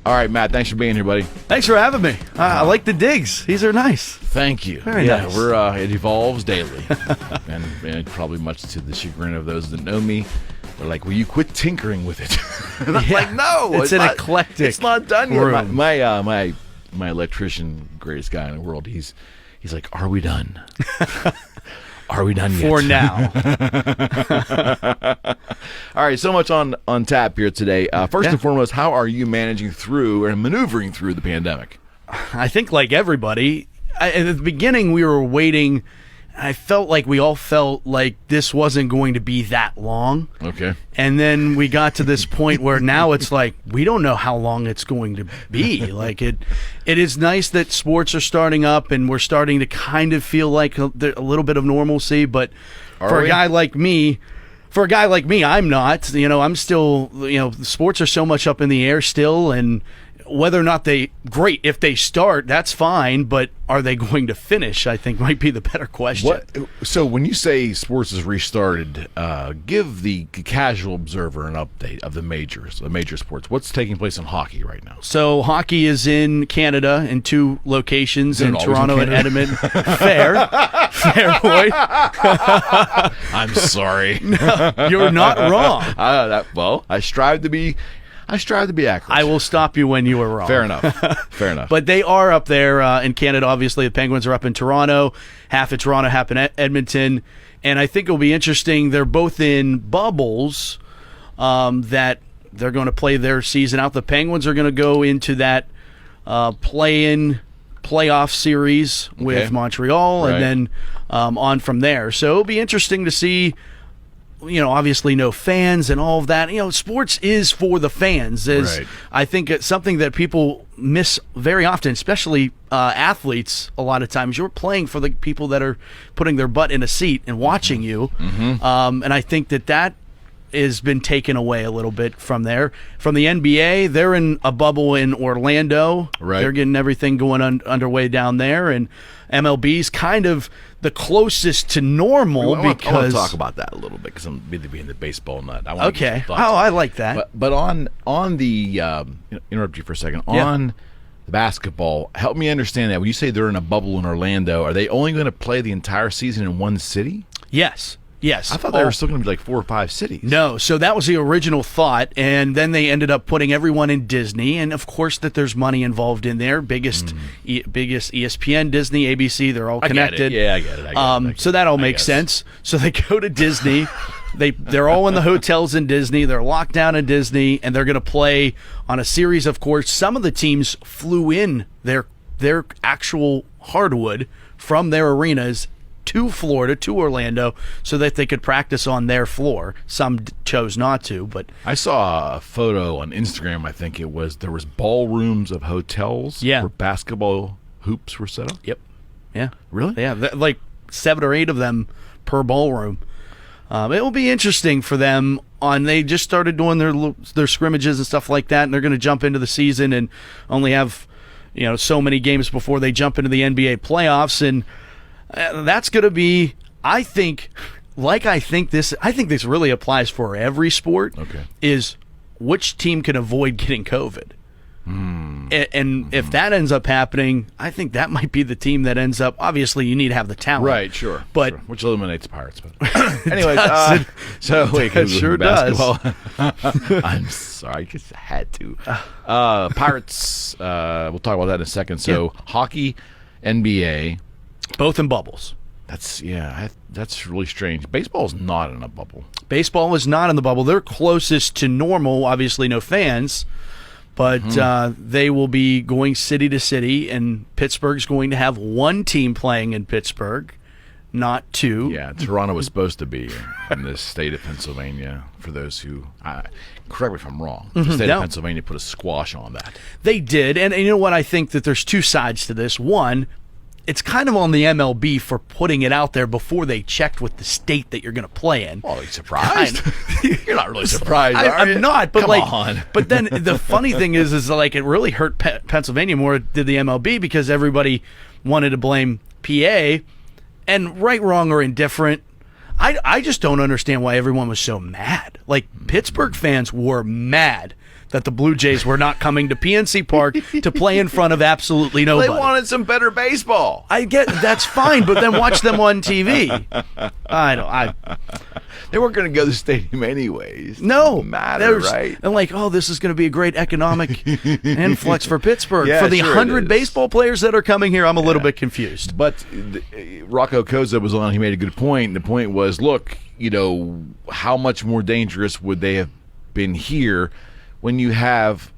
All right, Matt, thanks for being here, buddy. Thanks for having me. I like the digs. These are nice. Thank you. Very nice. It evolves daily, and probably much to the chagrin of those that know me. They're like, will you quit tinkering with it? And I'm like, no. It's an eclectic It's not done yet. room. My electrician, greatest guy in the world, he's like, are we done? Are we done yet? For now. All right, so much on tap here today. First and foremost, how are you managing through and maneuvering through the pandemic? I think like everybody, at the beginning we were waiting. I felt like we all felt like this wasn't going to be that long. Okay. And then we got to this point where now it's like we don't know how long it's going to be. Like it is nice that sports are starting up and we're starting to kind of feel like a little bit of normalcy. But for a guy like me, I'm not. I'm still. Sports are so much up in the air still, and whether or not if they start, that's fine, but are they going to finish, I think might be the better question. So when you say sports is restarted, give the casual observer an update of the major sports. What's taking place in hockey right now? So hockey is in Canada in 2 locations, in Toronto and Edmonton. Fair boy. I'm sorry. No, you're not wrong. I strive to be accurate. I will stop you when you are wrong. Fair enough. But they are up there in Canada, obviously. The Penguins are up in Toronto. Half in Toronto, half in Edmonton. And I think it'll be interesting. They're both in bubbles that they're going to play their season out. The Penguins are going to go into that playoff series with Montreal, and then on from there. So it'll be interesting to see. Obviously no fans and all of that. Sports is for the fans. I think it's something that people miss very often, especially athletes. A lot of times you're playing for the people that are putting their butt in a seat and watching you. Mm-hmm. And I think that has been taken away a little bit from there. From the NBA, they're in a bubble in Orlando. Right. They're getting everything going underway down there. And MLB's kind of the closest to normal. I want to talk about that a little bit because I'm busy being the baseball nut. I like that. But on the interrupt you for a second. On the basketball, help me understand that. When you say they're in a bubble in Orlando, are they only going to play the entire season in one city? Yes. I thought they were still going to be like 4 or 5 cities. No, so that was the original thought, and then they ended up putting everyone in Disney, and of course that there's money involved in there. Biggest ESPN, Disney, ABC, they're all connected. I get it. So that all makes sense. So they go to Disney. They're all in the hotels in Disney. They're locked down in Disney, and they're going to play on a series of courts. Some of the teams flew in their actual hardwood from their arenas to Florida, to Orlando, so that they could practice on their floor. Some chose not to, but I saw a photo on Instagram. I think there was ballrooms of hotels where basketball hoops were set up. Yep. Yeah. Really? Yeah, like 7 or 8 of them per ballroom. It will be interesting for them. They just started doing their scrimmages and stuff like that, and they're going to jump into the season and only have so many games before they jump into the NBA playoffs, and that's going to be, I think this really applies for every sport, is which team can avoid getting COVID. And if that ends up happening, I think that might be the team that ends up, obviously you need to have the talent. Right, sure. But which eliminates the Pirates. But anyways, it sure does. I'm sorry, I just had to. Pirates, we'll talk about that in a second. So hockey, NBA. Both in bubbles. That's really strange. Baseball is not in a bubble. Baseball is not in the bubble. They're closest to normal. Obviously, no fans, but they will be going city to city, and Pittsburgh's going to have 1 team playing in Pittsburgh, not 2. Yeah, Toronto was supposed to be in the state of Pennsylvania. For those who, correct me if I'm wrong, the state of Pennsylvania put a squash on that. They did, and you know what? I think that there's 2 sides to this. One, it's kind of on the MLB for putting it out there before they checked with the state that you're going to play in. Well, are you surprised? You're not really surprised, are you? I'm not, but Come on. But then the funny thing is like it really hurt Pennsylvania more than the MLB because everybody wanted to blame PA, and right, wrong, or indifferent. I just don't understand why everyone was so mad. Like Pittsburgh fans were mad that the Blue Jays were not coming to PNC Park to play in front of absolutely nobody. They wanted some better baseball. I get that's fine, but then watch them on TV. They weren't going to go to the stadium anyways. No, Doesn't matter, right? And like, oh, this is going to be a great economic influx for Pittsburgh. Yeah, for the sure 100 baseball players that are coming here, I'm a little bit confused. But Rocco Koza was on. He made a good point. And the point was, look, how much more dangerous would they have been here when you have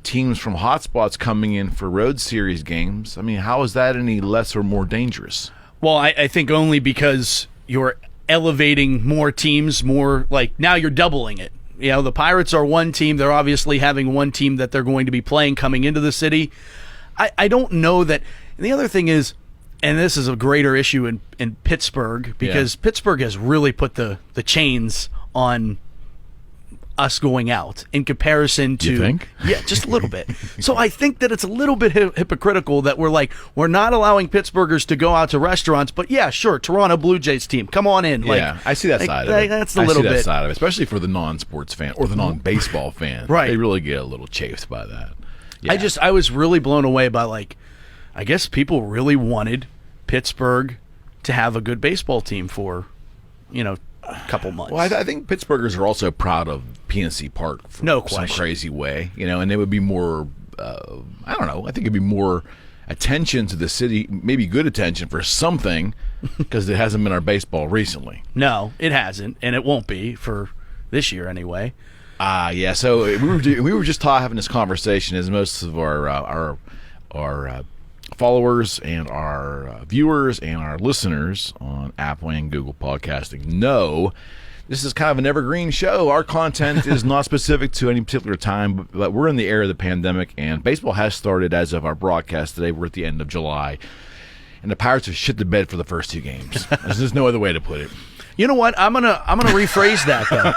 teams from hotspots coming in for road series games? I mean, how is that any less or more dangerous? Well, I think only because you're elevating more teams, more like now you're doubling it. The Pirates are one team. They're obviously having one team that they're going to be playing coming into the city. I don't know that. And the other thing is, and this is a greater issue in Pittsburgh, because Pittsburgh has really put the chains on us going out in comparison to... You think? Yeah, just a little bit. So I think that it's a little bit hypocritical that we're not allowing Pittsburghers to go out to restaurants, but yeah, sure, Toronto Blue Jays team, come on in. Yeah, I see that side of it. That's a little bit. I see that side of it, especially for the non-sports fan or the non-baseball fan. Right. They really get a little chafed by that. Yeah. I was really blown away by, I guess people really wanted Pittsburgh to have a good baseball team for, couple months. Well, I think Pittsburghers are also proud of PNC Park for some crazy way, and it would be more, I don't know, I think it'd be more attention to the city, maybe good attention for something, because it hasn't been our baseball recently. No, it hasn't, and it won't be for this year anyway. Yeah, so we were just having this conversation, as most of our followers and our viewers and our listeners on Apple and Google Podcasting know, this is kind of an evergreen show. Our content is not specific to any particular time, but we're in the era of the pandemic, and baseball has started as of our broadcast today. We're at the end of July, and the Pirates have shit the bed for the first two games. There's no other way to put it. You know what? I'm gonna rephrase that though.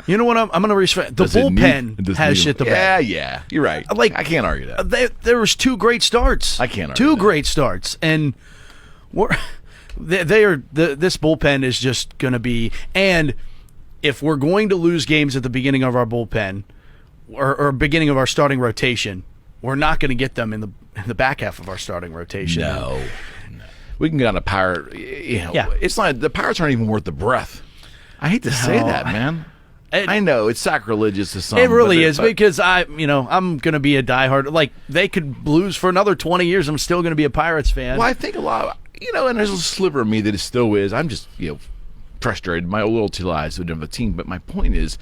You know what? I'm gonna rephrase. The bullpen has shit the bed. Yeah, you're right. I can't argue that. There was two great starts. I can't argue two great starts, and this bullpen is just gonna be. And if we're going to lose games at the beginning of our bullpen or beginning of our starting rotation, we're not going to get them in the back half of our starting rotation. No. We can get on a Pirate. It's not, the Pirates aren't even worth the breath. I hate to say that, man. I know it's sacrilegious to some. It really is, because I'm going to be a diehard. Like, they could lose for another 20 years. I'm still going to be a Pirates fan. Well, I think a lot, and there's a sliver of me that it still is. I'm just, frustrated. My loyalty lies with the team. But my point is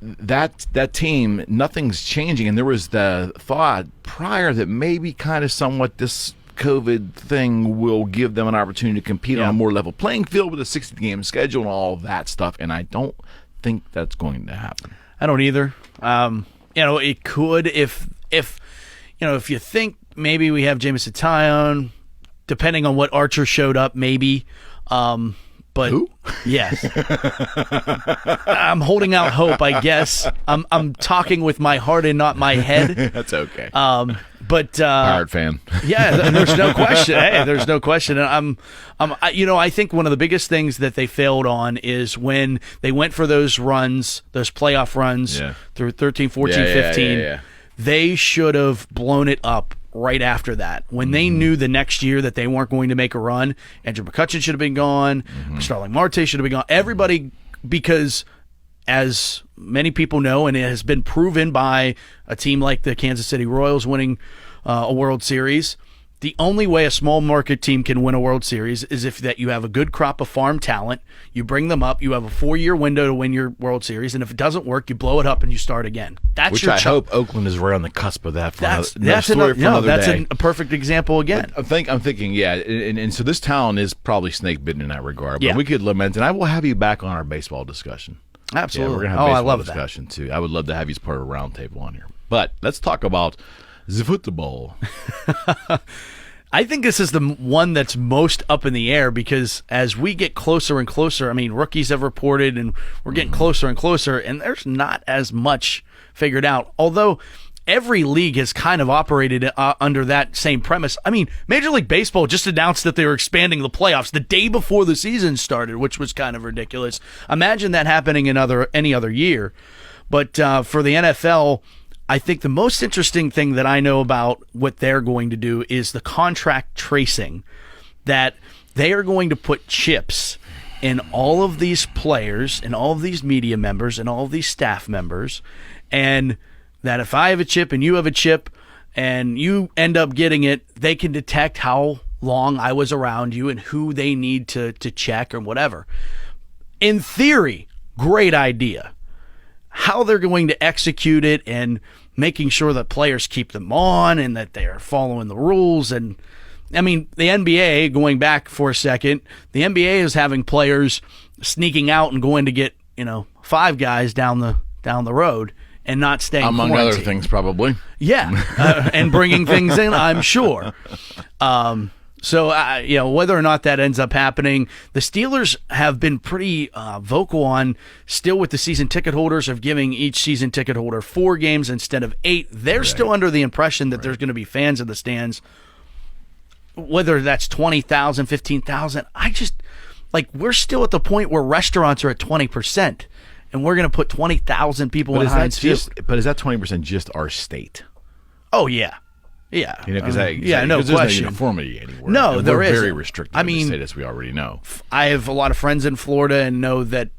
that team, nothing's changing. And there was the thought prior that maybe kind of somewhat this COVID thing will give them an opportunity to compete on a more level playing field with a 60-game schedule and all of that stuff, and I don't think that's going to happen. I don't either. It could if you think maybe we have Jameson Taillon, depending on what Archer showed up, maybe. But who? Yes, I'm holding out hope. I guess I'm talking with my heart and not my head. That's okay. But Pirate fan. Yeah, and there's no question. Hey, there's no question. And I think one of the biggest things that they failed on is when they went for those runs, those playoff runs through 13, 14, 15. Yeah. They should have blown it up right after that. When they knew the next year that they weren't going to make a run, Andrew McCutchen should have been gone. Starling Marte should have been gone. Everybody, because as many people know, and it has been proven by a team like the Kansas City Royals winning a World Series, the only way a small market team can win a World Series is if that you have a good crop of farm talent, you bring them up, you have a 4-year window to win your World Series, and if it doesn't work, you blow it up and you start again. That's which I hope Oakland is right on the cusp of that. That's a perfect example again. I'm thinking, and so this town is probably snake bitten in that regard. But we could lament, and I will have you back on our baseball discussion. Absolutely. Yeah, we're gonna have baseball discussion too. I would love to have you as part of a roundtable on here. But let's talk about the football. I think this is the one that's most up in the air, because as we get closer and closer, rookies have reported, and we're getting closer and closer, and there's not as much figured out. Although every league has kind of operated under that same premise. Major League Baseball just announced that they were expanding the playoffs the day before the season started, which was kind of ridiculous. Imagine that happening in any other year. But for the NFL, I think the most interesting thing that I know about what they're going to do is the contract tracing, that they are going to put chips in all of these players and all of these media members and all of these staff members, and that if I have a chip and you have a chip and you end up getting it, they can detect how long I was around you and who they need to check or whatever. In theory, great idea. How they're going to execute it and making sure that players keep them on and that they are following the rules. And I mean, the NBA, going back for a second, the NBA is having players sneaking out and going to get, 5 guys down the road and not staying among quarantined. other things, probably. Yeah, and bringing things in, I'm sure. So, whether or not that ends up happening, the Steelers have been pretty vocal on, still with the season ticket holders, of giving each season ticket holder 4 games instead of 8. They're still under the impression that there's going to be fans in the stands, whether that's 20,000, 15,000. We're still at the point where restaurants are at 20%, and we're going to put 20,000 people in Heinz Field. But is that 20% just our state? Oh, yeah. Yeah. No question. There's no uniformity anywhere. No, and there we're isn't. very restricted in the state, as we already know. I have a lot of friends in Florida and know that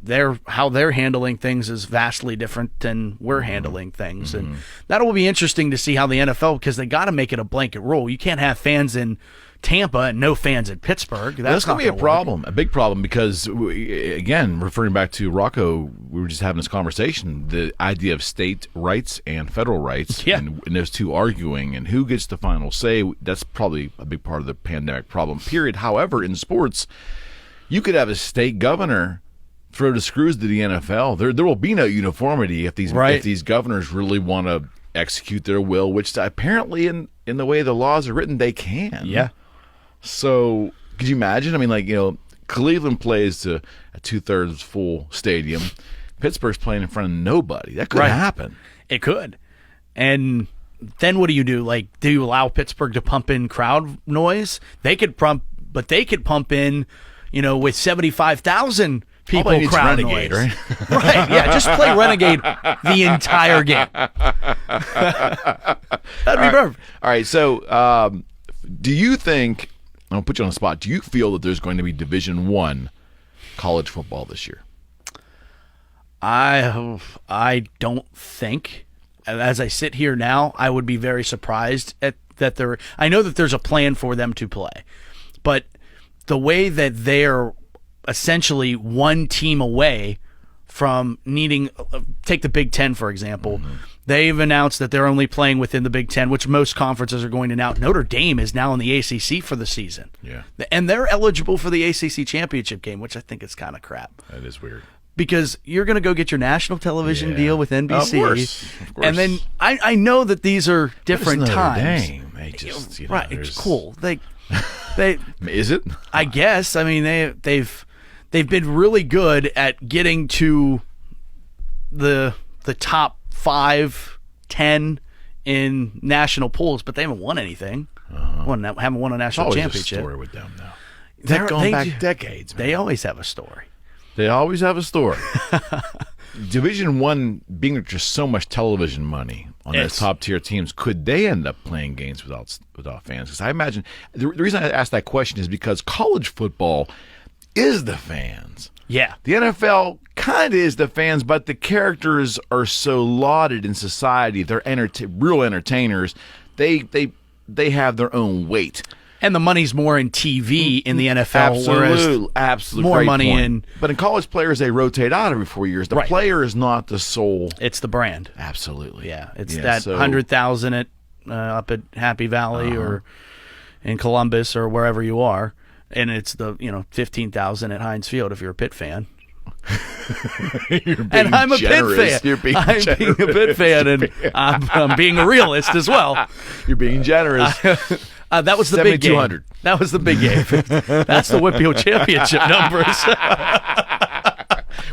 how they're handling things is vastly different than we're handling things. Mm-hmm. And that will be interesting to see how the NFL, because they got to make it a blanket rule. You can't have fans in Tampa and no fans in Pittsburgh. That's going to be a problem, a big problem, because, again, referring back to Rocco, we were just having this conversation, the idea of state rights and federal rights, and those two arguing, and who gets the final say. That's probably a big part of the pandemic problem, period. However, in sports, you could have a state governor throw the screws to the NFL. There will be no uniformity if these governors really want to execute their will, which apparently in the way the laws are written, they can. Yeah. So could you imagine? I mean, Cleveland plays to a 2/3 full stadium. Pittsburgh's playing in front of nobody. That could happen. It could. And then what do you do? Do you allow Pittsburgh to pump in crowd noise? They could pump in, with 75,000 people crowd Renegade, noise. Right? Right, yeah, just play Renegade the entire game. That'd be perfect. All right, so do you think, I'm going to put you on the spot, do you feel that there's going to be Division I college football this year? I don't think. As I sit here now, I would be very surprised at that I know that there's a plan for them to play, but the way that they're essentially one team away from needing, take the Big Ten, for example. Mm-hmm. They've announced that they're only playing within the Big Ten, which most conferences are going to now. Notre Dame is now in the ACC for the season. Yeah. And they're eligible for the ACC championship game, which I think is kind of crap. That is weird. Because you're going to go get your national television deal with NBC. Of course. And then I know that these are different times. Dame. They just, right. It's cool. They Is it? I guess. I mean, they've been really good at getting to the top 5, 10 in national polls, but they haven't won anything. Haven't won a national championship. A story with them, though. They're going back decades. Man. They always have a story. They always have a story. Division I, being just so much television money on those top tier teams, could they end up playing games without fans? Because I imagine the reason I asked that question is because college football is the fans. Yeah. The NFL kind of is the fans, but the characters are so lauded in society. They're real entertainers. They have their own weight. And the money's more in TV in the NFL. Absolutely. More money in. But in college players, they rotate out every 4 years. The player is not the sole. It's the brand. Absolutely. Yeah. It's 100,000 up at Happy Valley or in Columbus or wherever you are. And it's the 15,000 at Heinz Field if you're a Pitt fan. And I'm a generous. Pitt fan. I'm being a Pitt fan, and I'm being a realist as well. You're being generous. That was the big game. That was the big game. That's the Whitfield Championship numbers.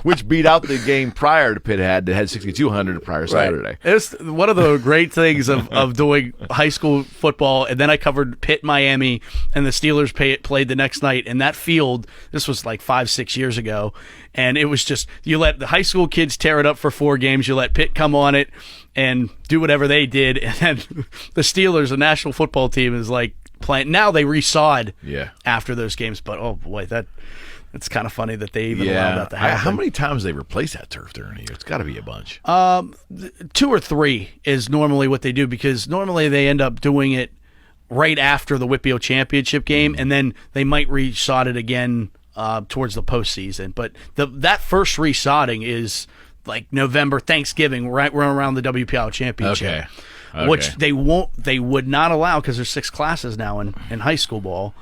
which beat out the game prior to Pitt that had 6,200 the prior Saturday. It's one of the great things of doing high school football, and then I covered Pitt, Miami, and the Steelers played the next night. And that field, this was like 5-6 years ago, and it was just, you let the high school kids tear it up for 4 games, you let Pitt come on it and do whatever they did, and then the Steelers, the national football team, is like playing. Now they resawed after those games, but oh boy, it's kind of funny that they even allowed that to happen. How many times they replace that turf during the year? It's got to be a bunch. 2 or 3 is normally what they do, because normally they end up doing it right after the Whitfield championship game, and then they might resod it again towards the postseason. But that first resodding is like November, Thanksgiving, right around the WPL championship. Okay. Which they would not allow, because there's 6 classes now in high school ball.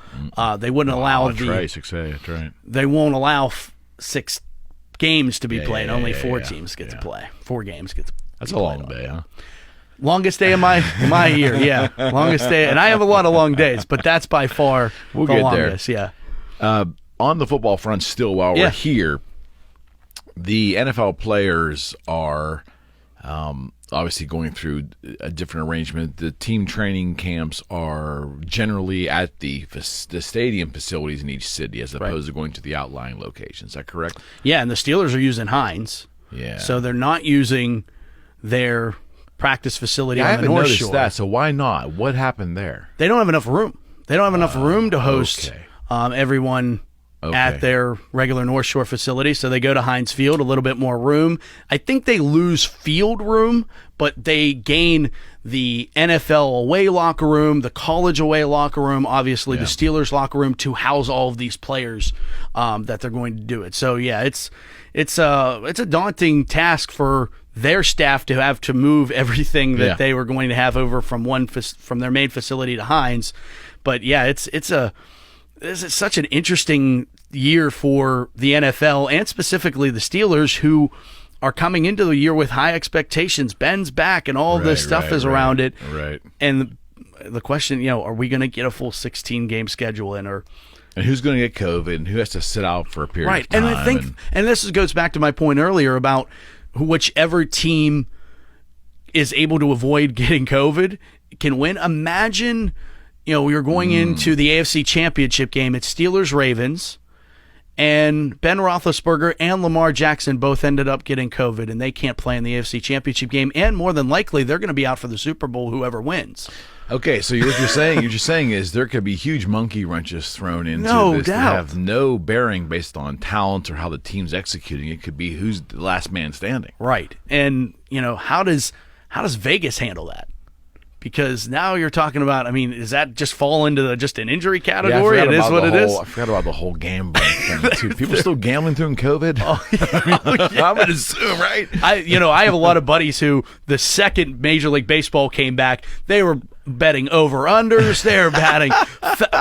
They wouldn't allow that's right, 6A, that's right. They won't allow 6 games to be played. Only 4 teams get to play. 4 games get to That's be a long played day, huh? Longest day of my year, yeah. Longest day. And I have a lot of long days, but that's by far the longest, yeah. On the football front still, while we're here, the NFL players are obviously going through a different arrangement. The team training camps are generally at the stadium facilities in each city, as opposed to going to the outlying locations. Is that correct? Yeah, and the Steelers are using Hines. Yeah. So they're not using their practice facility on I the haven't North noticed Shore. that, so why not? What happened there? They don't have enough room. They don't have enough room to host everyone at their regular North Shore facility, so they go to Heinz Field, a little bit more room. I think they lose field room, but they gain the NFL away locker room, the college away locker room, obviously the Steelers locker room, to house all of these players that they're going to do it. So yeah, it's a daunting task for their staff to have to move everything that they were going to have over from their main facility to Heinz. But yeah, this is such an interesting year for the NFL, and specifically the Steelers, who are coming into the year with high expectations. Ben's back, and all this stuff is around it. Right. And the question, are we going to get a full 16-game schedule in, or? And who's going to get COVID, and who has to sit out for a period of time? And I think, and this goes back to my point earlier about whichever team is able to avoid getting COVID can win. Imagine, we were going into the AFC Championship game. It's Steelers-Ravens, and Ben Roethlisberger and Lamar Jackson both ended up getting COVID, and they can't play in the AFC Championship game. And more than likely, they're going to be out for the Super Bowl, whoever wins. Okay, so what you're saying is there could be huge monkey wrenches thrown into this that have no bearing based on talent or how the team's executing. It could be who's the last man standing. Right. And, how does Vegas handle that? Because now you're talking about, does that just fall into just an injury category? It is what it is? I forgot about the whole gambling thing, too. People still gambling through COVID? I would assume, right? I have a lot of buddies who, the second Major League Baseball came back, they were betting over-unders. They were batting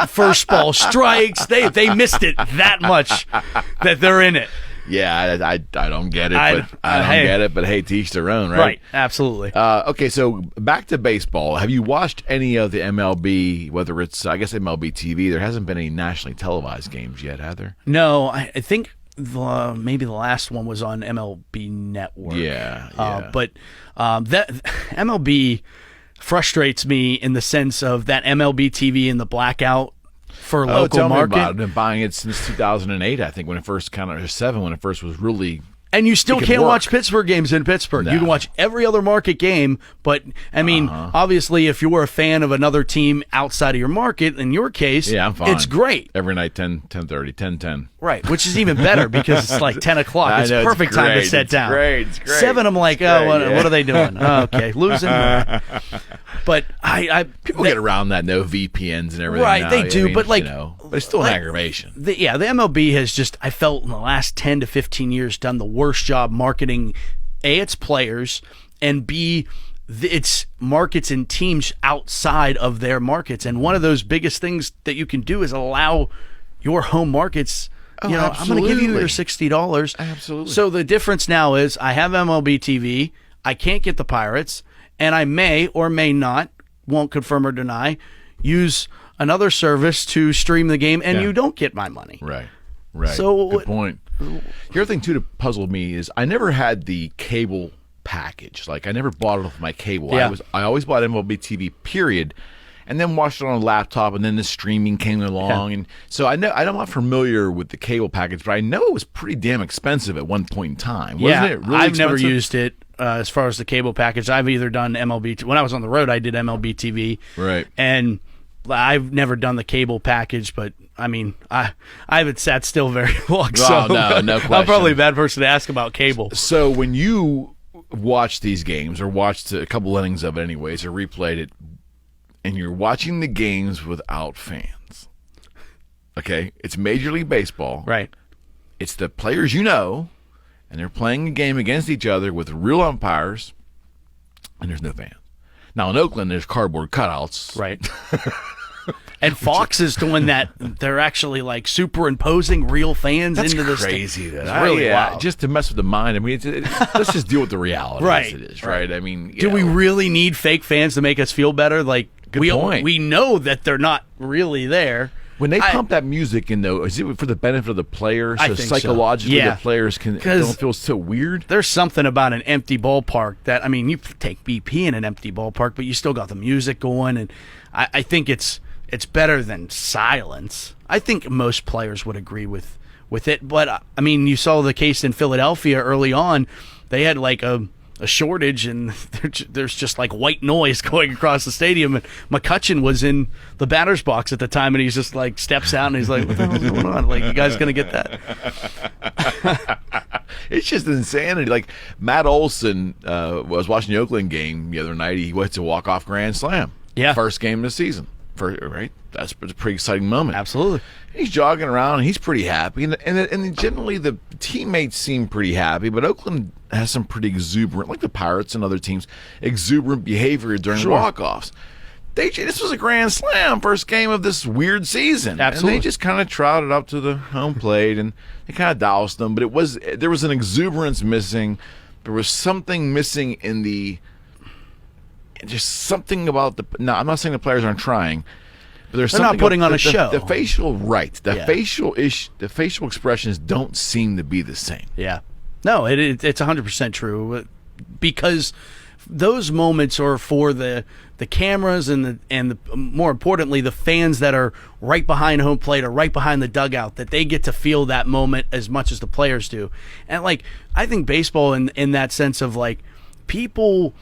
first ball strikes. They missed it that much that they're in it. Yeah, I don't get it, but hey, to each their own, right? Right, absolutely. Okay, so back to baseball. Have you watched any of the MLB, whether it's, I guess, MLB TV? There hasn't been any nationally televised games yet, have there? No, I think maybe the last one was on MLB Network. Yeah. But that MLB frustrates me in the sense of that MLB TV and the blackout for local market. I've been buying it since 2008, I think, when it first or 7, when it first was really. And you still can't watch Pittsburgh games in Pittsburgh. No. You can watch every other market game, but, obviously, if you're a fan of another team outside of your market, in your case, I'm fine. It's great. Every night, 10:30, 10:10. Right, which is even better because it's like 10 o'clock. It's perfect time to sit down. It's great. 7, I'm like, what are they doing? Okay, losing. But people get around that, no VPNs and everything. Right, they do, but but it's still an aggravation. The MLB has just, I felt in the last 10 to 15 years, done the worst job marketing its players, and B, its markets and teams outside of their markets. And one of those biggest things that you can do is allow your home markets. I'm going to give you your $60. Absolutely. So the difference now is I have MLB TV. I can't get the Pirates, and I may or may not, won't confirm or deny, use another service to stream the game, and you don't get my money. Right. So good point. The other thing too that puzzled me is I never had the cable package. Like I never bought it off my cable. Yeah. I always bought MLB TV, period, and then watched it on a laptop, and then the streaming came along, and so I'm not familiar with the cable package, but I know it was pretty damn expensive at one point in time. Wasn't it really I've never expensive? used it as far as the cable package. I've either done MLB when I was on the road. I did MLB TV, Right. and I've never done the cable package, but I mean, I haven't sat still very long. So no question. I'm probably a bad person to ask about cable. So when you watch these games, or watched a couple innings of it anyways, or replayed it, and you're watching the games without fans, okay, it's Major League Baseball. Right. It's the players you know, and they're playing a game against each other with real umpires, and there's no fans. Now in Oakland, there's cardboard cutouts. Right. And Fox is doing that. They're actually like superimposing real fans That's into the crazy. It's That really wild. Just to mess with the mind. I mean, let's just deal with the reality Right. as it is, right? I mean, Do we really need fake fans to make us feel better? Like Good point. we know that they're not really there. when they pump that music in, though, is it for the benefit of the players? I So think so. psychologically, Yeah. the players don't feel so weird. There's something about an empty ballpark that, I mean, you take BP in an empty ballpark, but you still got the music going, and I think it's better than silence. I think most players would agree with it, but I mean, you saw the case in Philadelphia early on. They had like a shortage, and there's just like white noise going across the stadium. And McCutchen was in the batter's box at the time, and he's just like steps out and he's like, "What the hell's going on? Like, you guys gonna get that?" It's just insanity. Like Matt Olson was watching the Oakland game the other night. He went to walk-off grand slam. Yeah. First game of the season. Right? That's a pretty exciting moment. Absolutely. He's jogging around, and he's pretty happy. And generally, the teammates seem pretty happy, but Oakland has some pretty exuberant, like the Pirates and other teams, exuberant behavior during Sure. walk-offs. This was a grand slam, first game of this weird season. Absolutely. And they just kind of trotted up to the home plate, and they kind of doused them. But there was an exuberance missing. There was something missing in the... Just something about the... No, I'm not saying the players aren't trying, but there's They're something not putting about on a show. The facial... Right. Yeah. The facial expressions don't seem to be the same. Yeah. No, it's 100% true, because those moments are for the cameras and the more importantly the fans that are right behind home plate or right behind the dugout, that they get to feel that moment as much as the players do. And like, I think baseball in that sense of like, people,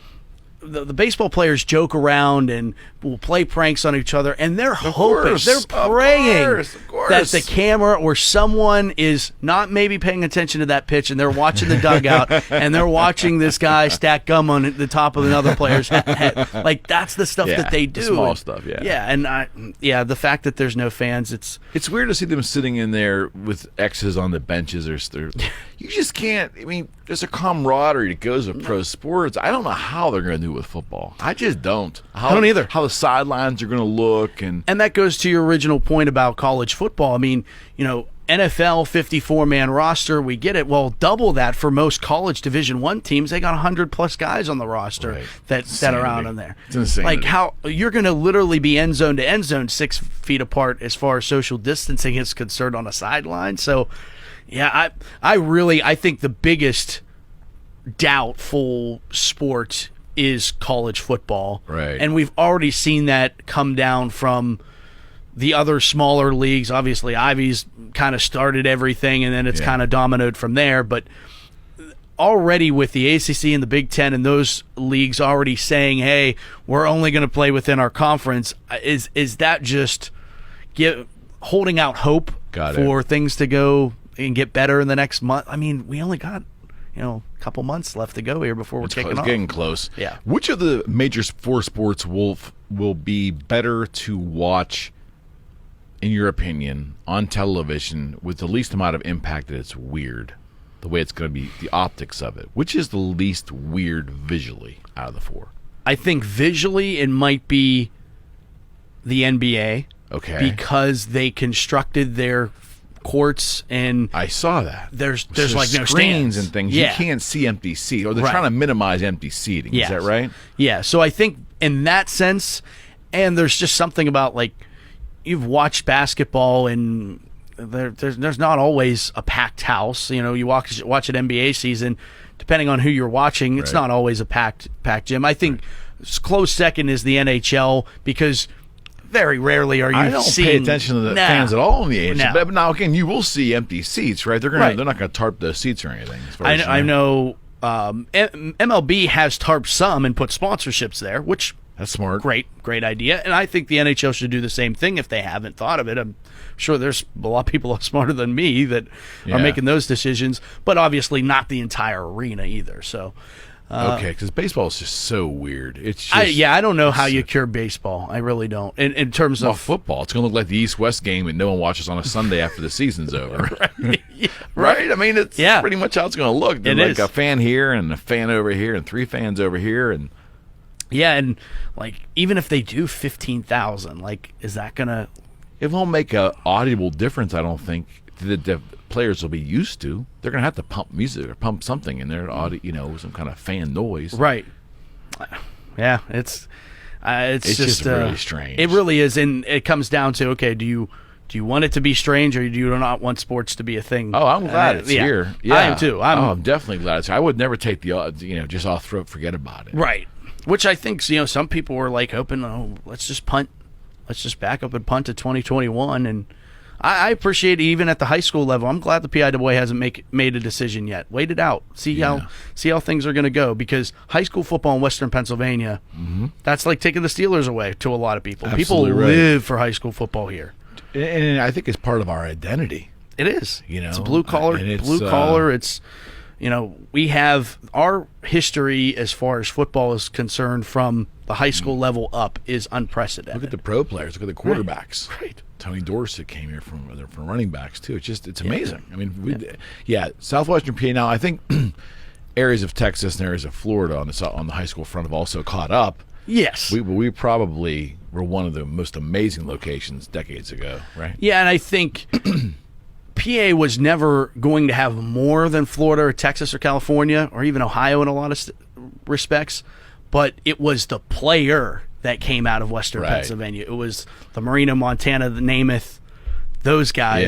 the baseball players joke around and will play pranks on each other, and they're hoping, they're praying that the camera or someone is not maybe paying attention to that pitch, and they're watching the dugout and they're watching this guy stack gum on the top of another player's head. Like, that's the stuff that they do. The small stuff, yeah. Yeah, and the fact that there's no fans, It's weird to see them sitting in there with X's on the benches. You just can't. I mean, there's a camaraderie that goes with pro sports. I don't know how they're going to do it with football. I just don't. I don't either. How the sidelines are going to look, and that goes to your original point about college football. I mean, NFL 54-man roster, we get it. Well, double that for most college Division I teams. They got 100+ guys on the roster Right. that are out in there. It's insane. Like, how you're going to literally be end zone to end zone 6 feet apart as far as social distancing is concerned on a sideline. So, yeah, I think the biggest doubtful sport is college football. Right. And we've already seen that come down from the other smaller leagues. Obviously, Ivy's kind of started everything, and then it's kind of dominoed from there. But already with the ACC and the Big Ten and those leagues already saying, hey, we're only going to play within our conference, is that just holding out hope for things to go and get better in the next month? I mean, we only got a couple months left to go here before we're kicking off. It's getting close. Yeah. Which of the major four sports will be better to watch, in your opinion, on television with the least amount of impact that it's weird? The way it's going to be, the optics of it. Which is the least weird visually out of the four? I think visually it might be the NBA. Okay. Because they constructed their courts, and I saw that. There's like no screens stands and things. Yeah. You can't see empty seats, or they're Right. trying to minimize empty seating. Yes. Is that right? Yeah. So I think in that sense, and there's just something about, like, you've watched basketball and there's not always a packed house. You know, you watch an NBA season, depending on who you're watching, it's not always a packed gym. I think close second is the NHL because very rarely are you I don't seeing, pay attention to the fans at all in the NHL. No. But now again, you will see empty seats, right? They're not going to tarp the seats or anything. As far as I know MLB has tarped some and put sponsorships there, which that's smart. Great idea. And I think the NHL should do the same thing if they haven't thought of it. I'm sure there's a lot of people smarter than me that are making those decisions, but obviously not the entire arena either. So. Okay, because baseball is just so weird. It's just, I don't know how you cure baseball. I really don't. In terms of football, it's going to look like the East-West game that no one watches on a Sunday after the season's over. right. Right? I mean, it's pretty much how it's going to look. There's a fan here and a fan over here and 3 fans over here. And like even if they do 15,000, like is that going to... It won't make a audible difference, I don't think, the players will be used to. They're going to have to pump music or pump something in their audio, some kind of fan noise. Right. Yeah, it's just really strange. It really is, and it comes down to, okay, do you want it to be strange, or do you not want sports to be a thing? Oh, I'm glad it's here. Yeah, I am too. I'm definitely glad it's here. I would never take the just off throat, forget about it. Right. Which I think some people were like hoping, let's just punt, let's just back up and punt to 2021, and I appreciate it even at the high school level. I'm glad the PIAA hasn't made a decision yet. Wait it out. See how things are going to go, because high school football in Western Pennsylvania, that's like taking the Steelers away to a lot of people. Absolutely people live for high school football here. And I think it's part of our identity. It is. It's blue collar. It's we have our history as far as football is concerned from the high school level up is unprecedented. Look at the pro players. Look at the quarterbacks. Right. Tony Dorsett came here from running backs too. It's amazing. I mean, Southwestern PA now. I think areas of Texas and areas of Florida on the high school front have also caught up. Yes, we probably were one of the most amazing locations decades ago, right? Yeah, and I think PA was never going to have more than Florida or Texas or California or even Ohio in a lot of respects, but it was the player that came out of Western Pennsylvania. It was the Marina, Montana, the Namath, those guys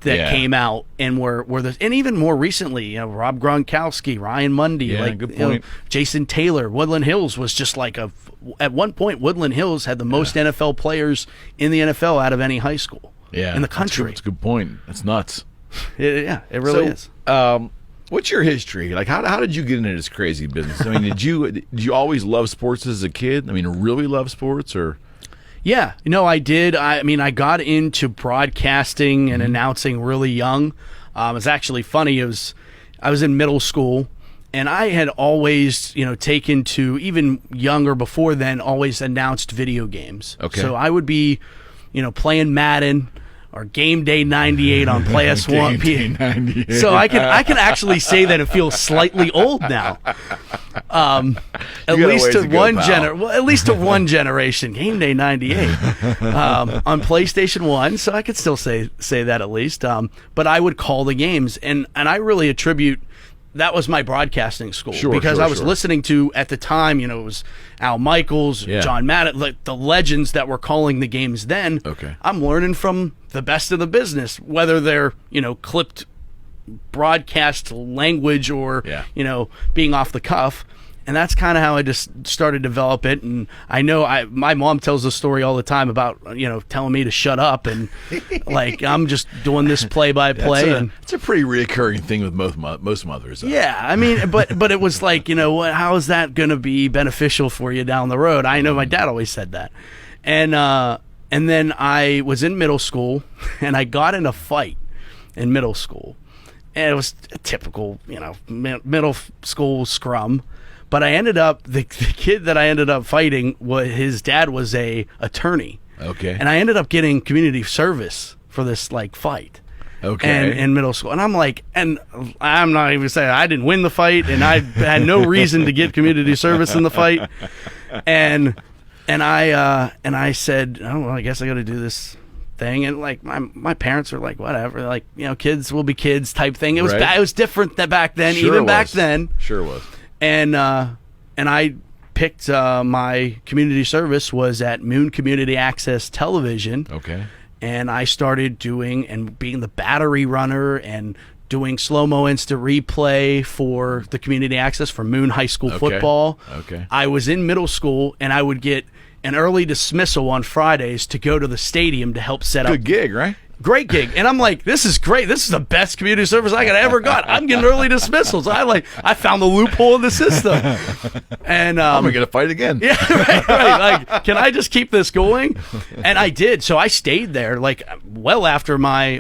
that came out and were and even more recently, Rob Gronkowski, Ryan Mundy, good point. Jason Taylor. Woodland Hills was just like at one point, Woodland Hills had the most NFL players in the NFL out of any high school in the country. That's a good point. That's nuts. It really is. What's your history? Like, how did you get into this crazy business? I mean, did you always love sports as a kid? I mean, really love sports, or? Yeah, I did. I got into broadcasting and announcing really young. It's actually funny. I was in middle school, and I had always, taken to, even younger before then, always announced video games. Okay. So I would be, playing Madden or Game Day 98 on PS1. So I can actually say that it feels slightly old now. At least to one generation. Game Day 98 on PlayStation 1, so I could still say that at least. But I would call the games, and I really attribute that was my broadcasting school, because I was listening to, at the time, it was Al Michaels, John Madden, like the legends that were calling the games then. Okay. I'm learning from the best of the business, whether they're, clipped broadcast language or, being off the cuff. And that's kind of how I just started to develop it. And I know my mom tells the story all the time about, telling me to shut up and like I'm just doing this play-by-play. It's a pretty reoccurring thing with most mothers. Yeah, I mean, but it was like, how is that going to be beneficial for you down the road? I know my dad always said that. And then I was in middle school, and I got in a fight in middle school. And it was a typical, middle school scrum. But I ended up, the kid that I ended up fighting, his dad was a attorney. Okay. And I ended up getting community service for this fight. Okay. And in middle school. And I'm like, and I'm not even saying I didn't win the fight, and I had no reason to get community service in the fight. And I said, oh, well, I guess I got to do this thing. And my parents were like, whatever, kids will be kids type thing. It was different back then, back then. Sure was. And I picked my community service was at Moon Community Access Television. Okay. and I started doing and being the battery runner and doing slow-mo instant replay for the community access for Moon High School football. Okay. I was in middle school, and I would get an early dismissal on Fridays to go to the stadium to help set up. Good gig, right? Great gig. And I'm like, this is great. This is the best community service I could ever got. I'm getting early dismissals. I found the loophole in the system. And I'm going to get a fight again. Yeah, right. Like, can I just keep this going? And I did. So I stayed there like well after my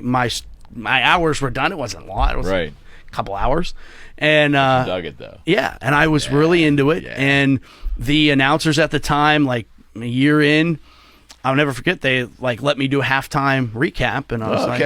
hours were done. It wasn't a lot. It was a couple hours. And dug it though. Yeah, and I was really into it. Yeah. And the announcers at the time, like a year in, I'll never forget, they like let me do a halftime recap, and I was like,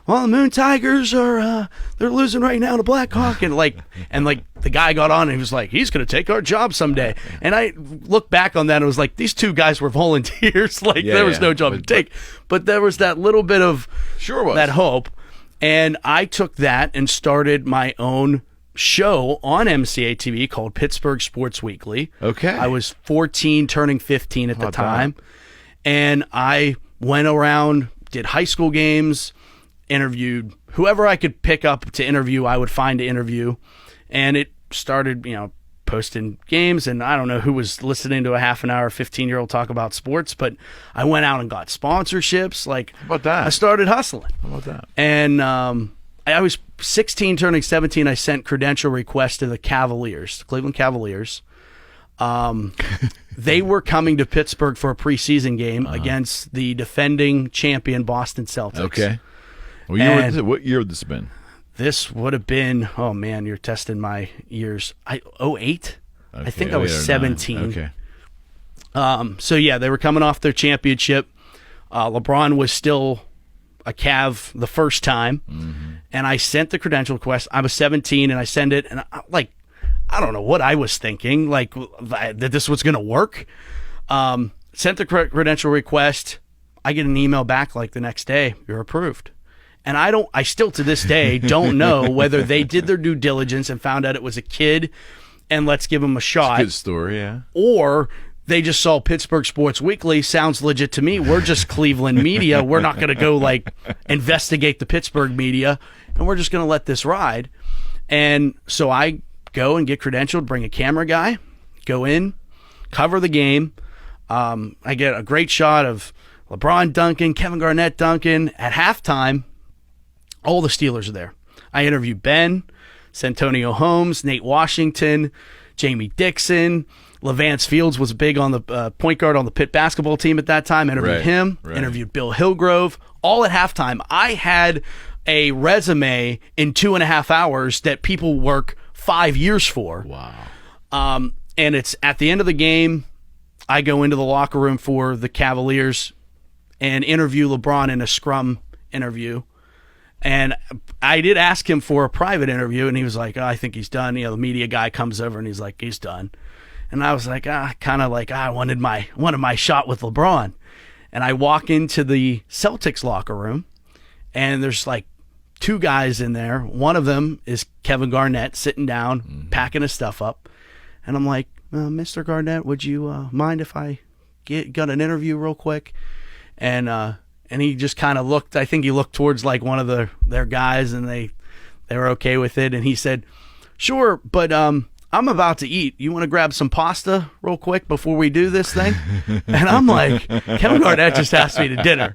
well, the Moon Tigers are they're losing right now to Blackhawk, and the guy got on and he was like, he's going to take our job someday. And I look back on that and it was like, these two guys were volunteers, there was no job to take, but there was that little bit of that hope, and I took that and started my own show on MCA TV called Pittsburgh Sports Weekly. Okay, I was 14, turning 15 at the time. And I went around, did high school games, interviewed whoever I could pick up to interview, I would find to interview. And it started, posting games. And I don't know who was listening to a half an hour, 15-year-old talk about sports, but I went out and got sponsorships. How about that? I started hustling. How about that? And I was 16, turning 17. I sent credential requests to the Cleveland Cavaliers. They were coming to Pittsburgh for a preseason game against the defending champion Boston Celtics. Okay. Well, what year would this have been? This would have been, oh man, you're testing my years. 08? Okay, I think I was 17. Okay. So yeah, they were coming off their championship. LeBron was still a Cav the first time, and I sent the credential request. I was 17, and I sent it, and I don't know what I was thinking, that this was going to work. Sent the credential request. I get an email back the next day, you're approved. And I still to this day don't know whether they did their due diligence and found out it was a kid and let's give him a shot. It's a good story, yeah. Or they just saw Pittsburgh Sports Weekly. Sounds legit to me. We're just Cleveland media. We're not going to go investigate the Pittsburgh media, and we're just going to let this ride. And so I go and get credentialed, bring a camera guy, go in, cover the game. I get a great shot of LeBron dunking, Kevin Garnett dunking. At halftime, all the Steelers are there. I interviewed Ben, Santonio Holmes, Nate Washington, Jamie Dixon. Levance Fields was big on the point guard on the Pitt basketball team at that time. Interviewed him. Interviewed Bill Hillgrove. All at halftime. I had a resume in 2.5 hours that people work 5 years for. Wow. And it's at the end of the game, I go into the locker room for the Cavaliers and interview LeBron in a scrum interview. And I did ask him for a private interview, and he was like, I think he's done. The media guy comes over, and he's like, he's done. And I was like, I wanted my shot with LeBron. And I walk into the Celtics locker room, and there's two guys in there. One of them is Kevin Garnett sitting down, packing his stuff up. And I'm like, Mr. Garnett, would you mind if I got an interview real quick? And he just kind of looked, I think he looked towards one of their guys, and they were okay with it. And he said, sure, but I'm about to eat. You want to grab some pasta real quick before we do this thing? And I'm like, Kevin Garnett just asked me to dinner.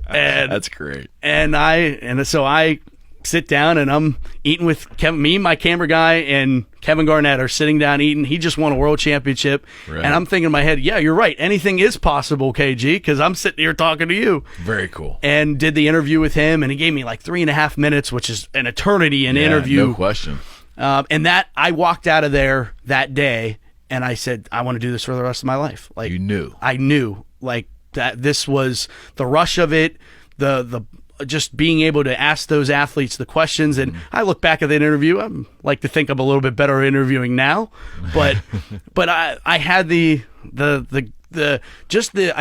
And that's great. And so I sit down, and I'm eating with Kevin. Me, my camera guy, and Kevin Garnett are sitting down eating. He just won a world championship. Right. And I'm thinking in my head, yeah, you're right. Anything is possible, KG, because I'm sitting here talking to you. Very cool. And did the interview with him, and he gave me 3.5 minutes, which is an eternity in interview. No question. And that I walked out of there that day, and I said, I want to do this for the rest of my life. You knew. I knew that this was the rush of it, the just being able to ask those athletes the questions. And I look back at that interview, I like to think I'm a little bit better interviewing now, but I had I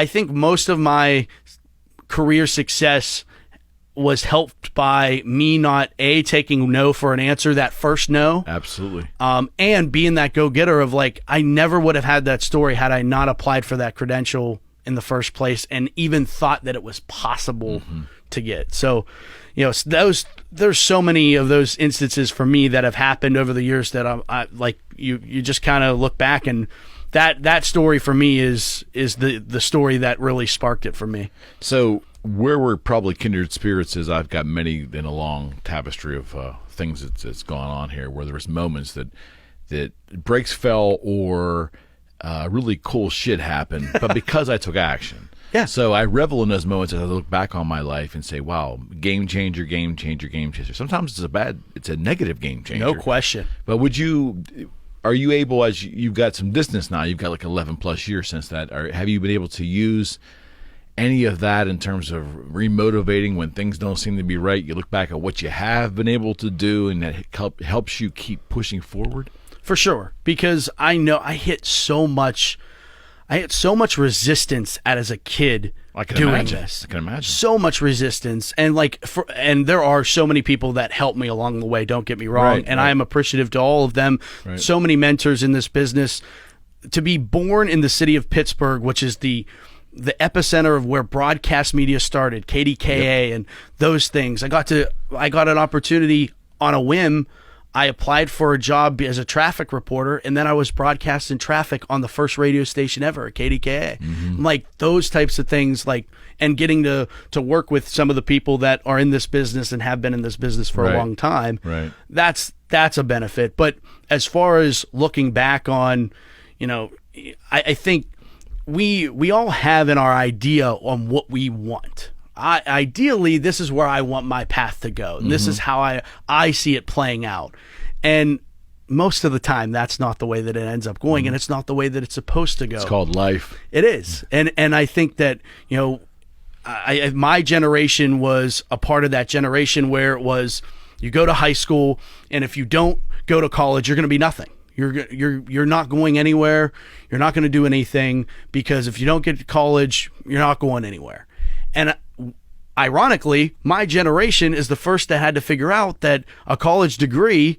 think most of my career success was helped by me not taking no for an answer, that first no. Absolutely. And being that go-getter of I never would have had that story had I not applied for that credential in the first place and even thought that it was possible to get. So, there's so many of those instances for me that have happened over the years that I like you just kind of look back, and that story for me is the story that really sparked it for me. So where we're probably kindred spirits is I've got many in a long tapestry of things that's gone on here where there's moments that brakes fell or really cool shit happened, but because I took action. Yeah. So I revel in those moments as I look back on my life and say, wow, game changer, game changer, game changer. Sometimes it's a negative game changer. No question. But are you able, as you've got some distance now, you've got like 11 plus years since that, have you been able to use any of that in terms of remotivating when things don't seem to be right? You look back at what you have been able to do and that helps you keep pushing forward? For sure, because I know I hit so much resistance as a kid doing this. I can imagine. So much resistance, and and there are so many people that helped me along the way. Don't get me wrong, and I am appreciative to all of them. Right. So many mentors in this business. To be born in the city of Pittsburgh, which is the epicenter of where broadcast media started, KDKA and those things. I got an opportunity on a whim. I applied for a job as a traffic reporter, and then I was broadcasting traffic on the first radio station ever at KDKA. Like those types of things, and getting to work with some of the people that are in this business and have been in this business for a long time. Right. That's a benefit. But as far as looking back on, I think we all have in our idea on what we want. Ideally, this is where I want my path to go. And this is how I see it playing out. And most of the time, that's not the way that it ends up going, and it's not the way that it's supposed to go. It's called life. It is. And I think that, my generation was a part of that generation where it was you go to high school, and if you don't go to college, you're going to be nothing. You're not going anywhere. You're not going to do anything, because if you don't get to college, you're not going anywhere. And ironically, my generation is the first that had to figure out that a college degree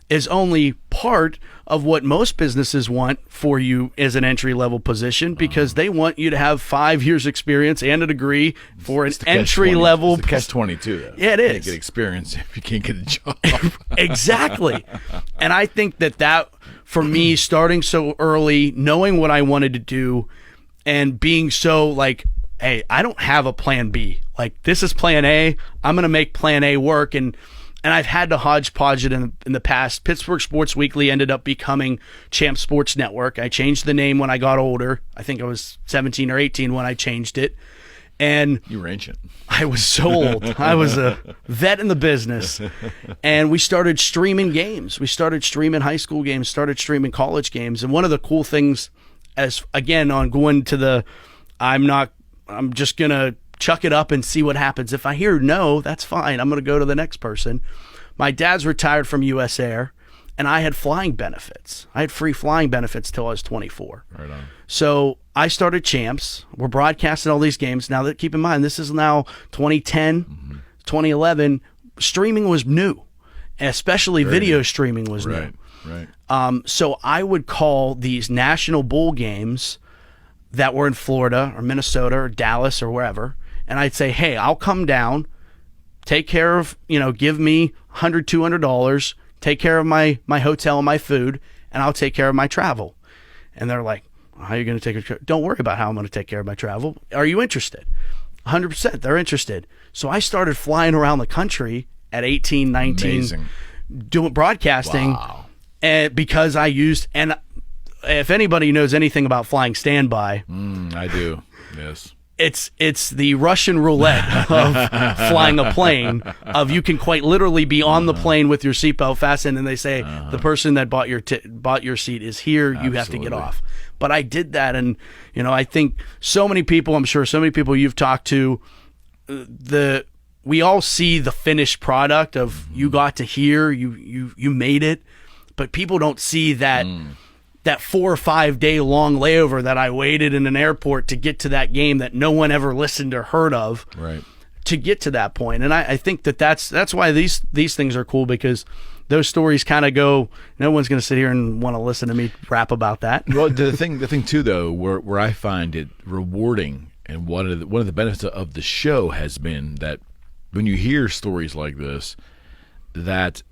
is only part of what most businesses want for you as an entry-level position, because they want you to have 5 years experience and a degree for an entry-level. It's the catch-22, though. Yeah, it is. You can't get experience if you can't get a job. Exactly. And I think that for me, starting so early, knowing what I wanted to do, and being so hey, I don't have a plan B. This is plan A. I'm going to make plan A work. And I've had to hodgepodge it in the past. Pittsburgh Sports Weekly ended up becoming Champ Sports Network. I changed the name when I got older. I think I was 17 or 18 when I changed it. And you were ancient. I was so old. I was a vet in the business. And we started streaming games. We started streaming high school games, started streaming college games. And one of the cool things, on going to I'm just going to chuck it up and see what happens. If I hear no, that's fine. I'm going to go to the next person. My dad's retired from U.S. Air, and I had flying benefits. I had free flying benefits till I was 24. Right on. So I started Champs. We're broadcasting all these games. Now, keep in mind, this is now 2010, 2011. Streaming was new, especially video streaming was new. Right. So I would call these national bowl games that were in Florida or Minnesota or Dallas or wherever, and I'd say, hey, I'll come down, take care of, give me $100, $200, take care of my hotel and my food, and I'll take care of my travel. And they're like, how are you going to take care? Don't worry about how I'm going to take care of my travel. Are you interested? 100%, they're interested. So I started flying around the country at 18, 19, Amazing. Doing broadcasting. Wow. And because I used, and if anybody knows anything about flying standby, I do. Yes. It's the Russian roulette of flying a plane. Of you can quite literally be on the plane with your seatbelt fastened, and they say the person that bought your seat is here. You have to get off. But I did that, and I think so many people. I'm sure so many people you've talked to. We all see the finished product of you got to here, you made it, but people don't see that. That 4 or 5 day long layover that I waited in an airport to get to that game that no one ever listened or heard of, right? To get to that point. And I think that's why these things are cool, because those stories kind of go. No one's going to sit here and want to listen to me rap about that. Well, the thing too, though, where I find it rewarding, and one of the benefits of the show has been that when you hear stories like this, that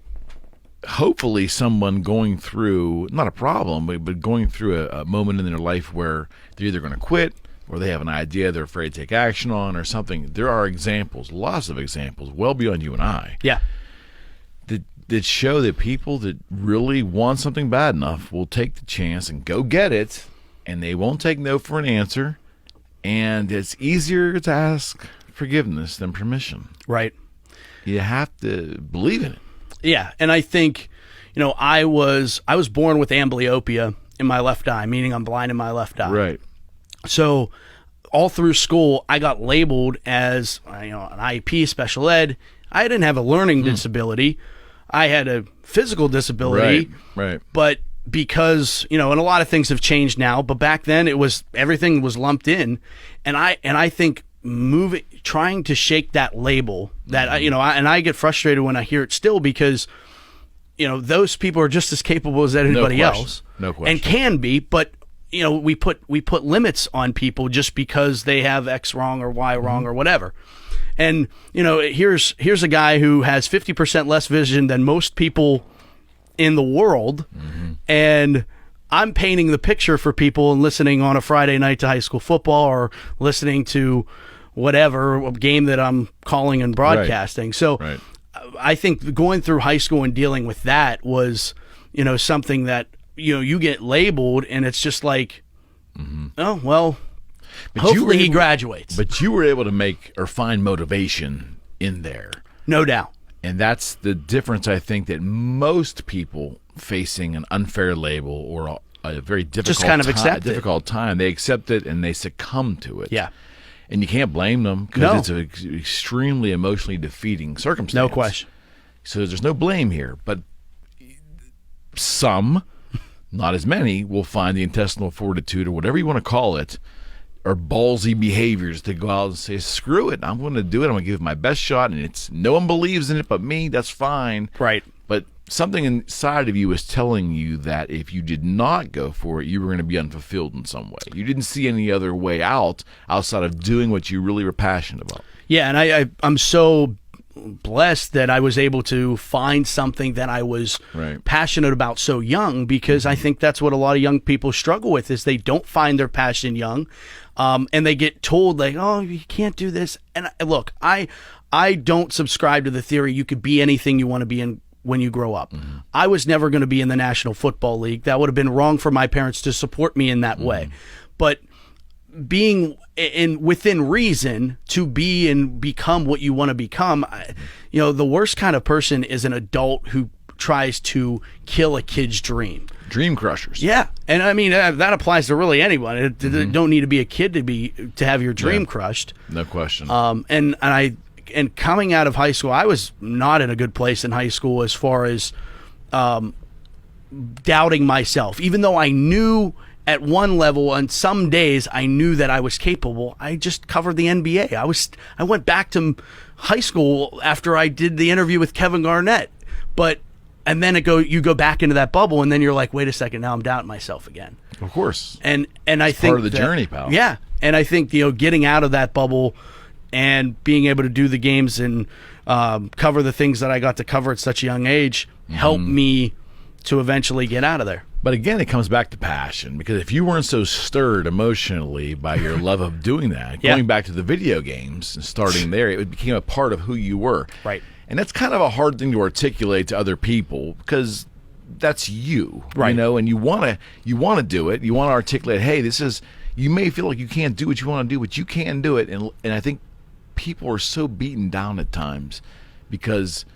hopefully someone going through, not a problem, but going through a moment in their life where they're either going to quit or they have an idea they're afraid to take action on or something. There are examples, lots of examples, well beyond you and I. Yeah. That show that people that really want something bad enough will take the chance and go get it, and they won't take no for an answer. And it's easier to ask forgiveness than permission. Right. You have to believe in it. Yeah, and I think, I was born with amblyopia in my left eye, meaning I'm blind in my left eye. Right. So all through school, I got labeled as an IEP, special ed. I didn't have a learning disability. I had a physical disability. Right. But because, and a lot of things have changed now, but back then everything was lumped in, and I think trying to shake that label that I get frustrated when I hear it still, because those people are just as capable as anybody else. No question. And can be, but we put limits on people just because they have X wrong or Y wrong or whatever. And here's a guy who has 50% less vision than most people in the world, and I'm painting the picture for people and listening on a Friday night to high school football or listening to whatever a game that I'm calling and broadcasting. Right. So right. I think going through high school and dealing with that was, something that, you get labeled, and it's just like, oh, well, but hopefully he graduates. But you were able to make or find motivation in there. No doubt. And that's the difference, I think, that most people facing an unfair label or a very difficult, just kind of accept difficult time, they accept it and they succumb to it. Yeah. And you can't blame them, because it's an extremely emotionally defeating circumstance. No question. So there's no blame here. But some, not as many, will find the intestinal fortitude, or whatever you want to call it, or ballsy behaviors to go out and say, screw it, I'm going to do it. I'm going to give it my best shot, and no one believes in it but me. That's fine. Right. But something inside of you is telling you that if you did not go for it, you were going to be unfulfilled in some way. You didn't see any other way out outside of doing what you really were passionate about. Yeah, and I'm so blessed that I was able to find something that I was passionate about so young, because I think that's what a lot of young people struggle with, is they don't find their passion young, and they get told, like, oh, you can't do this. And look, I don't subscribe to the theory you could be anything you want to be in when you grow up. I was never going to be in the National Football League. That would have been wrong for my parents to support me in that way. But being within reason to be and become what you want to become, the worst kind of person is an adult who tries to kill a kid's dream. Dream crushers. Yeah, and I mean that applies to really anyone. It don't need to be a kid to have your dream crushed. No question. And coming out of high school, I was not in a good place in high school as far as doubting myself. Even though I knew at one level, on some days, I knew that I was capable, I just covered the NBA. I went back to high school after I did the interview with Kevin Garnett. And then you go back into that bubble, and then you're like, wait a second, now I'm downting myself again. Of course. And I think part of the journey, pal. Yeah, and I think getting out of that bubble and being able to do the games and cover the things that I got to cover at such a young age helped me to eventually get out of there. But again, it comes back to passion, because if you weren't so stirred emotionally by your love of doing that, going back to the video games and starting there, it became a part of who you were. Right. And that's kind of a hard thing to articulate to other people, because that's you, right? And you want to do it. You want to articulate, hey, this is. You may feel like you can't do what you want to do, but you can do it. And I think people are so beaten down at times because,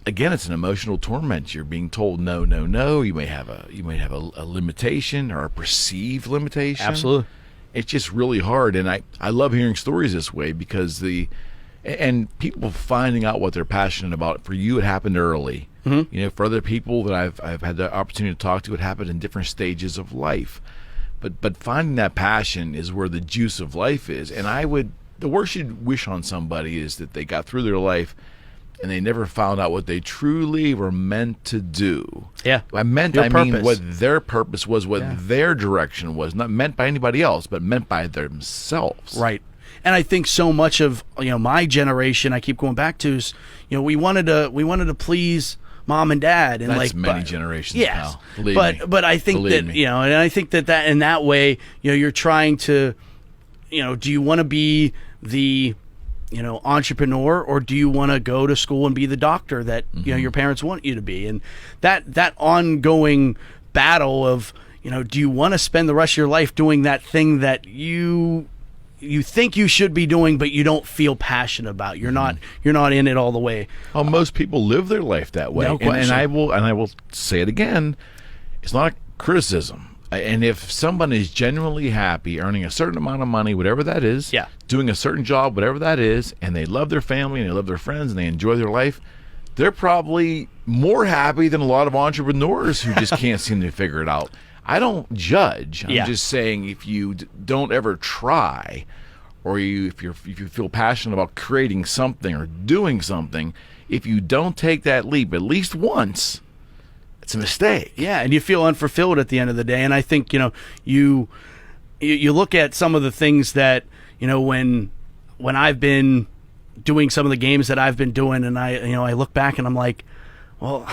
again, it's an emotional torment. You're being told no, no, no. You may have a limitation or a perceived limitation. Absolutely. It's just really hard, and I love hearing stories this way, because and people finding out what they're passionate about. For you, it happened early. For other people that I've had the opportunity to talk to, it happened in different stages of life. But finding that passion is where the juice of life is. And the worst you'd wish on somebody is that they got through their life and they never found out what they truly were meant to do. Yeah. I mean purpose. what their purpose was, what their direction was, not meant by anybody else, but meant by themselves. Right. And I think so much of my generation, I keep going back to, is we wanted to please mom and dad, and that's many generations. Yes, pal. but I think Believe that me. and I think that in that way, you're trying to, do you want to be the entrepreneur, or do you want to go to school and be the doctor that your parents want you to be? And that ongoing battle of do you want to spend the rest of your life doing that thing that you think you should be doing, but you don't feel passionate about. You're not in it all the way. Well, most people live their life that way. No question. And I will say it again. It's not a criticism. And if someone is genuinely happy, earning a certain amount of money, whatever that is, doing a certain job, whatever that is, and they love their family and they love their friends and they enjoy their life, they're probably more happy than a lot of entrepreneurs who just can't seem to figure it out. I don't judge. I'm just saying, if you don't ever try, or if you feel passionate about creating something or doing something, if you don't take that leap at least once, it's a mistake. Yeah, and you feel unfulfilled at the end of the day. And I think you look at some of the things that when I've been doing some of the games that I've been doing, and I look back and I'm like, well.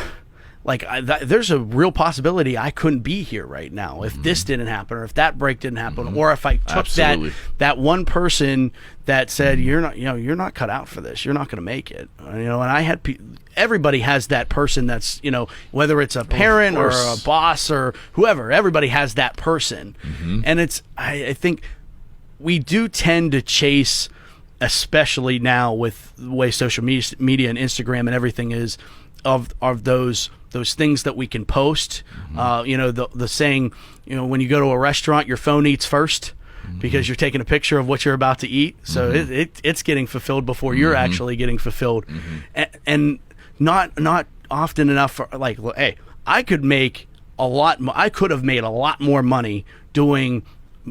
There's a real possibility I couldn't be here right now if this didn't happen, or if that break didn't happen, or if I took that one person that said you're not cut out for this, you're not going to make it. And I had everybody has that person that's whether it's a parent or a boss or whoever, everybody has that person, and I think we do tend to chase, especially now with the way social media and Instagram and everything is, of those things that we can post. The saying, when you go to a restaurant, your phone eats first, because you're taking a picture of what you're about to eat. So it's getting fulfilled before you're actually getting fulfilled. And not often enough for, hey, I could have made a lot more money doing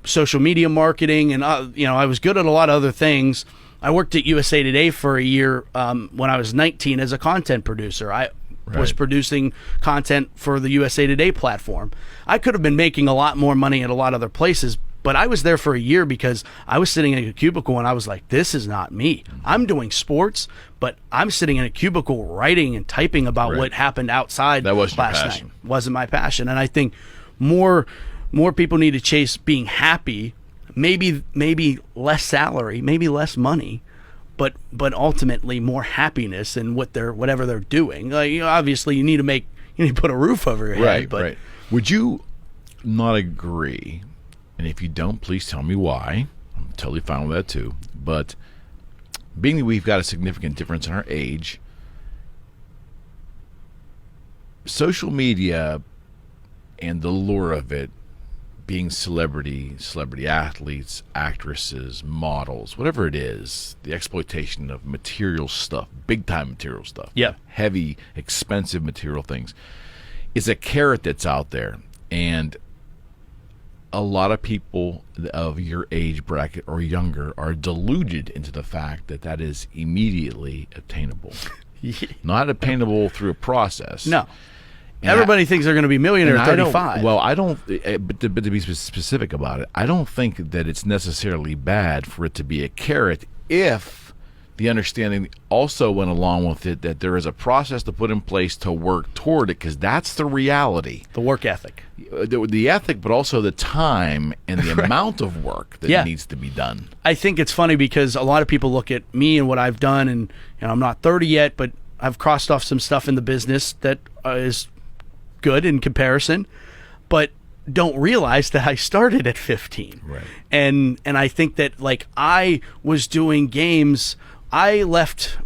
social media marketing, and I was good at a lot of other things. I worked at USA Today for a year when I was 19 as a content producer. I was producing content for the USA Today platform. I could have been making a lot more money at a lot of other places, but I was there for a year because I was sitting in a cubicle and I was like, this is not me. I'm doing sports, but I'm sitting in a cubicle writing and typing about what happened outside that wasn't last your passion. night. Wasn't my passion. And I think more people need to chase being happy, maybe less salary, maybe less money, but ultimately more happiness in whatever they're doing. Obviously you need to put a roof over your head. Right. Would you not agree? And if you don't, please tell me why. I'm totally fine with that too. But being that we've got a significant difference in our age, social media and the lure of it, being celebrity athletes, actresses, models, whatever it is, the exploitation of material stuff, big time material stuff, heavy, expensive material things, is a carrot that's out there. And a lot of people of your age bracket or younger are deluded into the fact that is immediately obtainable. Not obtainable through a process. No. And everybody thinks they're going to be millionaire at 35. But to be specific about it, I don't think that it's necessarily bad for it to be a carrot if the understanding also went along with it that there is a process to put in place to work toward it, because that's the reality. The work ethic. The ethic, but also the time and the amount of work that needs to be done. I think it's funny because a lot of people look at me and what I've done, and I'm not 30 yet, but I've crossed off some stuff in the business that is good in comparison, but don't realize that I started at 15. Right. And I think that I was doing games. I left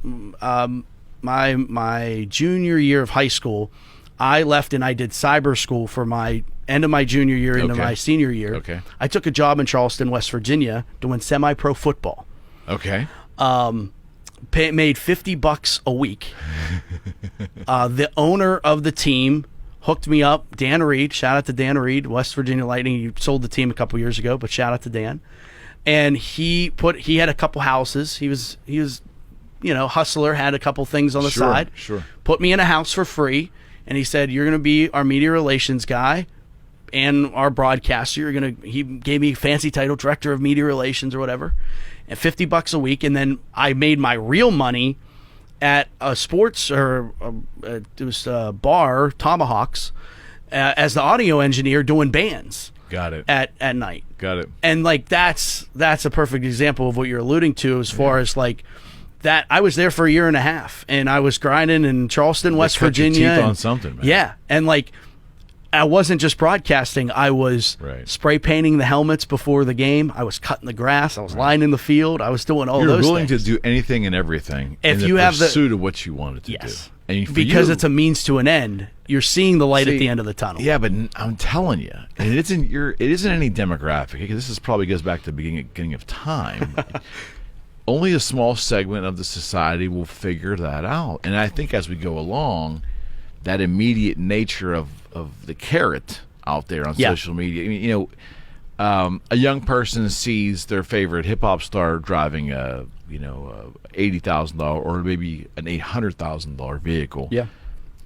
my junior year of high school. I left and I did cyber school for my end of my junior year into my senior year. Okay. I took a job in Charleston, West Virginia, doing semi-pro football. Okay. Made $50 a week. The owner of the team hooked me up, Dan Reed. Shout out to Dan Reed, West Virginia Lightning. He sold the team a couple years ago, but shout out to Dan. And he had a couple houses. He was hustler, had a couple things on the Sure, side. sure. Put me in a house for free, and he said, "You're going to be our media relations guy and our broadcaster. He gave me fancy title, director of media relations or whatever, and $50 a week. And then I made my real money at a sports it was a bar, Tomahawks, as the audio engineer doing bands. Got it. At night. Got it. And like that's a perfect example of what you're alluding to as far as like that. I was there for a year and a half, and I was grinding in Charleston, West Cut your Virginia. teeth on something, man. Yeah, and like I wasn't just broadcasting. I was spray painting the helmets before the game. I was cutting the grass. I was lining the field. I was doing all You're those willing things. to do anything and everything If in you the have the pursuit of what you wanted to do. And for because you, it's a means to an end. You're seeing the light at the end of the tunnel. Yeah, but I'm telling you, and it isn't any demographic. Because this probably goes back to the beginning of time. Only a small segment of the society will figure that out, and I think as we go along, that immediate nature of the carrot out there on social media. I mean, a young person sees their favorite hip hop star driving a $80,000 or maybe an $800,000 vehicle. Yeah.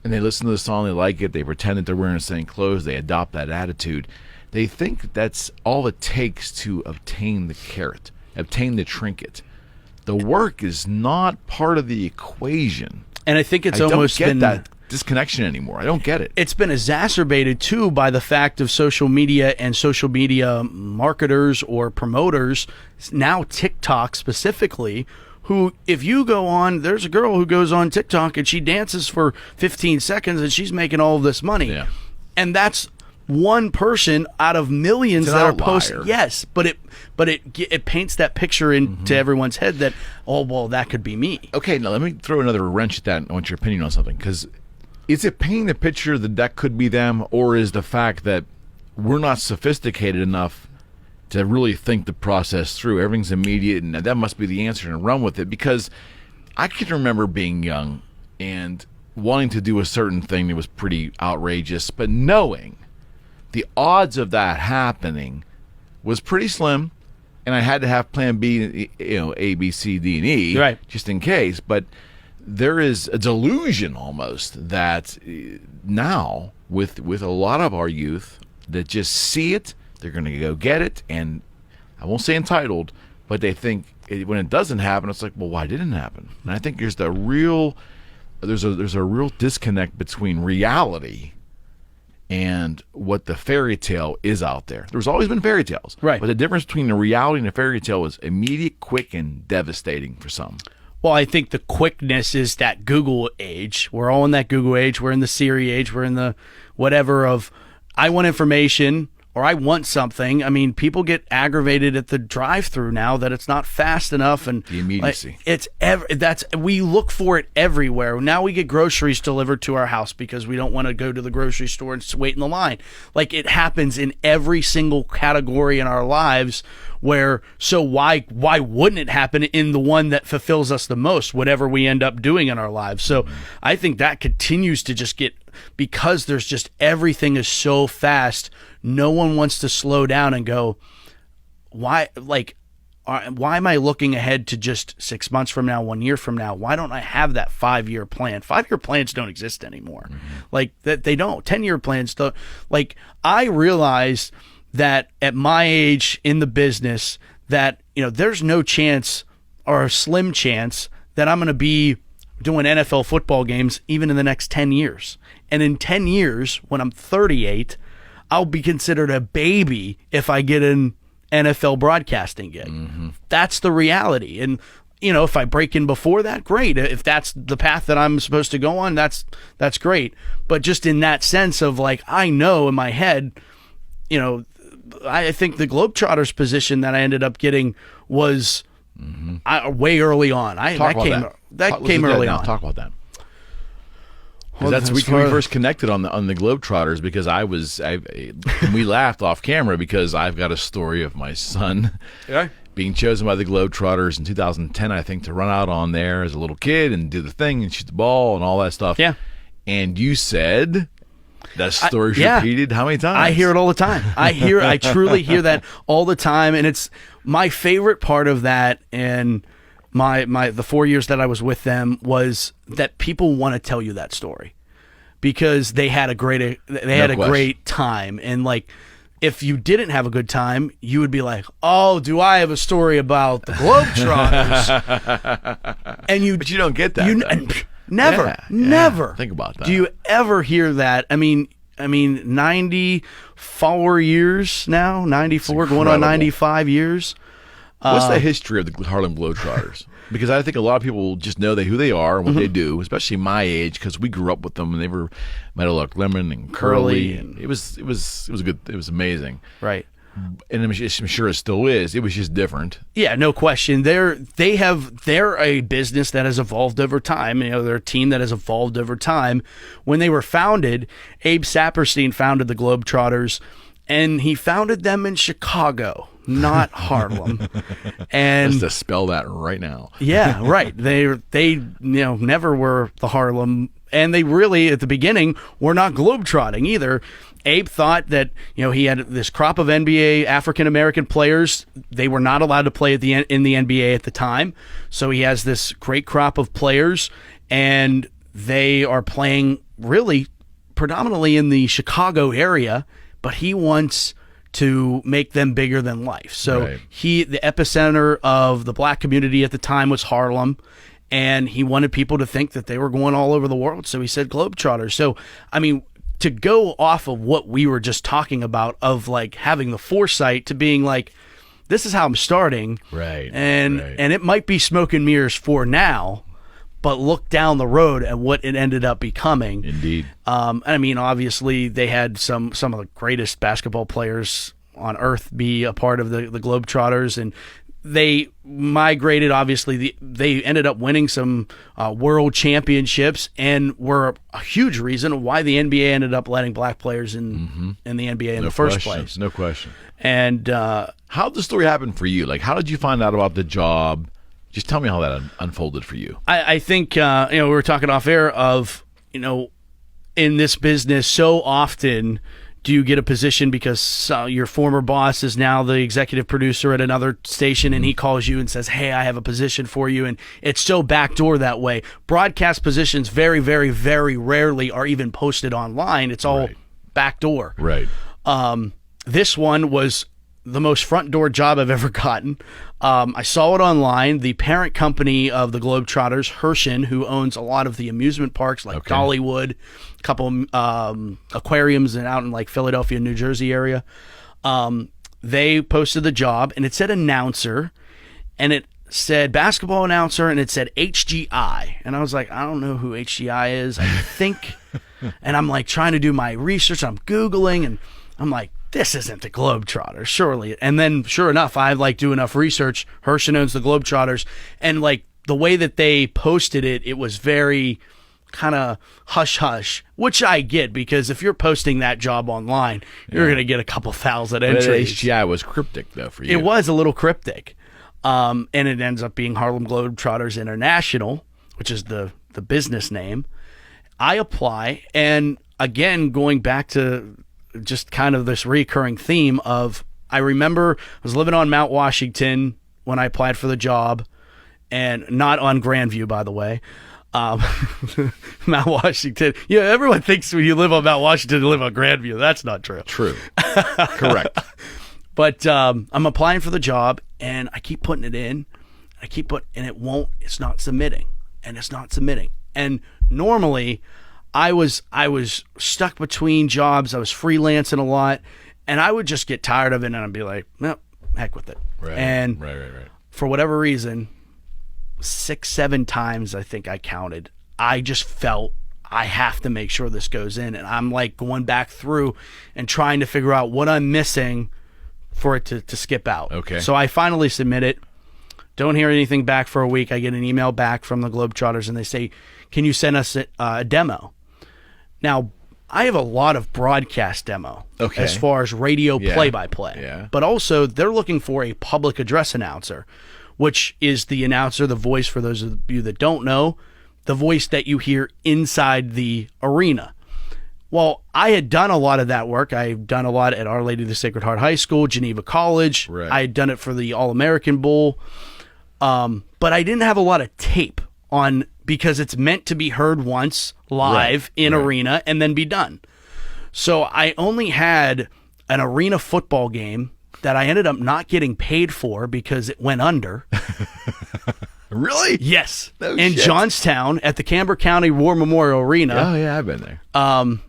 And they listen to the song, they like it, they pretend that they're wearing the same clothes, they adopt that attitude. They think that's all it takes to obtain the carrot, obtain the trinket. The work is not part of the equation. And I think it's I almost don't get been that disconnection anymore. I don't get it. It's been exacerbated too by the fact of social media and social media marketers or promoters, now TikTok specifically, who, if you go on, there's a girl who goes on TikTok and she dances for 15 seconds and she's making all of this money. Yeah. And that's one person out of millions It's an that are outlier. posting. Yes, but it paints that picture into everyone's head that, oh, well, that could be me. Okay, now let me throw another wrench at that and I want your opinion on something. Because is it painting the picture that could be them, or is the fact that we're not sophisticated enough to really think the process through? Everything's immediate, and that must be the answer, and run with it. Because I can remember being young and wanting to do a certain thing that was pretty outrageous, but knowing the odds of that happening was pretty slim, and I had to have plan B, A, B, C, D, and E, right, just in case. But there is a delusion almost that now with a lot of our youth that just see it, they're going to go get it, and I won't say entitled, but they think when it doesn't happen, it's like, well, why didn't it happen? And I think there's a real disconnect between reality and what the fairy tale is out there. There's always been fairy tales, right? But the difference between the reality and the fairy tale is immediate, quick, and devastating for some. Well, I think the quickness is that Google age. We're all in that Google age. We're in the Siri age. We're in the whatever of I want information or I want something. I mean, people get aggravated at the drive-through now that it's not fast enough, and the immediacy. We look for it everywhere. Now we get groceries delivered to our house because we don't want to go to the grocery store and wait in the line. Like, it happens in every single category in our lives. So why wouldn't it happen in the one that fulfills us the most, whatever we end up doing in our lives? So I think that continues to just get, because there's just everything is so fast, no one wants to slow down and go, why am I looking ahead to just 6 months from now, 1 year from now? Why don't I have that 5-year plan? 5-year plans don't exist anymore. Like, that they don't. 10-year plans don't. Like, I realized that at my age in the business that, there's no chance or a slim chance that I'm going to be doing NFL football games even in the next 10 years. And in 10 years, when I'm 38, I'll be considered a baby if I get an NFL broadcasting gig. That's the reality. And, if I break in before that, great. If that's the path that I'm supposed to go on, that's great. But just in that sense of, like, I know in my head, I think the Globetrotters position that I ended up getting was way early on. That came early on. Talk about that. Well, that's we first connected on the Globetrotters because we laughed off camera because I've got a story of my son being chosen by the Globetrotters in 2010, I think, to run out on there as a little kid and do the thing and shoot the ball and all that stuff. Yeah. And you said that story's repeated how many times? I hear it all the time. I truly hear that all the time, and it's my favorite part of that. And the 4 years that I was with them was that people want to tell you that story because they had a great great time. And like, if you didn't have a good time, you would be like, oh, do I have a story about the Globetrotters? But you don't get that. Never. Think about that. Do you ever hear that? I mean, 94 years now, 94 going on 95 years. What's the history of the Harlem Globetrotters? Because I think a lot of people just know who they are and what they do, especially my age, because we grew up with them and they were Meadowlark Lemon and Curly, and it was good. It was amazing, right? And I'm sure it still is. It was just different. Yeah, no question. They're a business that has evolved over time. They're a team that has evolved over time. When they were founded, Abe Saperstein founded the Globetrotters, and he founded them in Chicago, not Harlem. And just to spell that right now. Yeah, right. They never were the Harlem, and they really at the beginning were not globetrotting either. Abe thought that he had this crop of NBA African American players. They were not allowed to play in the NBA at the time, so he has this great crop of players, and they are playing really predominantly in the Chicago area. But he wants to make them bigger than life. So the epicenter of the black community at the time was Harlem, and he wanted people to think that they were going all over the world. So he said Globetrotters. So, I mean, to go off of what we were just talking about of like having the foresight to being like, this is how I'm starting. Right. And it might be smoke and mirrors for now, but look down the road at what it ended up becoming. Indeed. I mean, obviously, they had some of the greatest basketball players on earth be a part of the Globetrotters, and they migrated. Obviously, they ended up winning some world championships and were a huge reason why the NBA ended up letting black players in the NBA in the first place. No question. And how did the story happen for you? Like, how did you find out about the job? Just tell me how that unfolded for you. I think, we were talking off air of, in this business, so often do you get a position because your former boss is now the executive producer at another station, and he calls you and says, hey, I have a position for you. And it's so backdoor that way. Broadcast positions very, very, very rarely are even posted online. It's all backdoor. Right. This one was the most front door job I've ever gotten. I saw it online. The parent company of the Globetrotters, Herschend, who owns a lot of the amusement parks like Dollywood, a couple aquariums out in like Philadelphia, New Jersey area, they posted the job, and it said announcer, and it said basketball announcer, and it said HGI. And I was like, I don't know who HGI is. I think, and I'm like trying to do my research. I'm Googling, and I'm like, this isn't the Globetrotters, surely. And then, sure enough, I do enough research. Herschend owns the Globetrotters, and like the way that they posted it, it was very kind of hush hush, which I get because if you're posting that job online, you're gonna get a couple thousand entries. HGI was cryptic though for you. It was a little cryptic, and it ends up being Harlem Globetrotters International, which is the business name. I apply, and again, going back to just kind of this recurring theme of, I remember I was living on Mount Washington when I applied for the job, and not on Grandview, by the way. Mount Washington. Yeah, everyone thinks when you live on Mount Washington, you live on Grandview. That's not true. True. Correct. But I'm applying for the job, and I keep putting it in. It's not submitting. And normally, I was stuck between jobs. I was freelancing a lot, and I would just get tired of it, and I'd be like, no, heck with it. Right. And right. for whatever reason, 6-7 times I think I counted, I just felt I have to make sure this goes in, and I'm like going back through and trying to figure out what I'm missing for it to skip out. Okay. So I finally submit it. Don't hear anything back for a week. I get an email back from the Globetrotters, and they say, can you send us a demo? Now, I have a lot of broadcast demo as far as radio play-by-play. Yeah. But also, they're looking for a public address announcer, which is the announcer, the voice, for those of you that don't know, the voice that you hear inside the arena. Well, I had done a lot of that work. I've done a lot at Our Lady of the Sacred Heart High School, Geneva College. Right. I had done it for the All-American Bowl. But I didn't have a lot of tape on because it's meant to be heard once live in arena and then be done. So I only had an arena football game that I ended up not getting paid for because it went under. Really? Yes. No in shit. Johnstown at the Camber County War Memorial Arena. Oh, yeah, I've been there.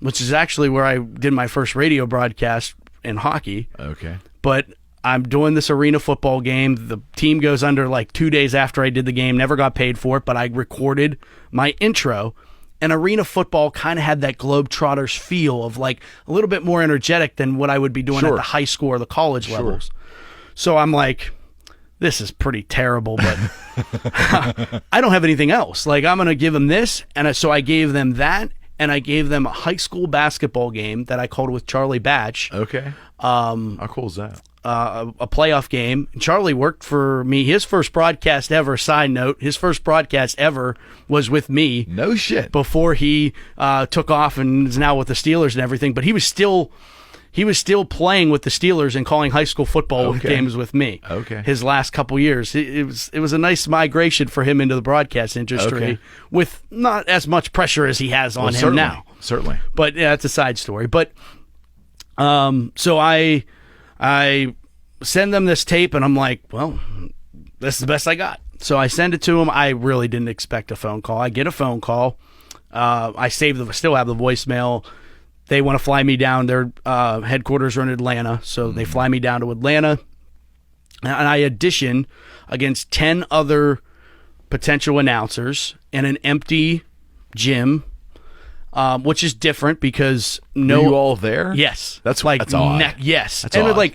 Which is actually where I did my first radio broadcast in hockey. Okay. But I'm doing this arena football game. The team goes under like 2 days after I did the game. Never got paid for it, but I recorded my intro. And arena football kind of had that Globetrotters feel of like a little bit more energetic than what I would be doing at the high school or the college levels. So I'm like, this is pretty terrible, but I don't have anything else. Like, I'm going to give them this. And so I gave them that, and I gave them a high school basketball game that I called with Charlie Batch. Okay. How cool is that? A playoff game. Charlie worked for me. His first broadcast ever, side note, his first broadcast ever was with me. No shit. Before he took off and is now with the Steelers and everything. But he was still playing with the Steelers and calling high school football games with me. Okay. His last couple years. It was a nice migration for him into the broadcast industry with not as much pressure as he has on him now. Certainly. But yeah, that's a side story. But so I send them this tape, and I'm like, well, this is the best I got. So I send it to them. I really didn't expect a phone call. I get a phone call. I still have the voicemail. They want to fly me down. Their headquarters are in Atlanta, so they fly me down to Atlanta. And I audition against 10 other potential announcers in an empty gym, which is different because Were you all there? Yes. That's odd. Yes. That's and odd.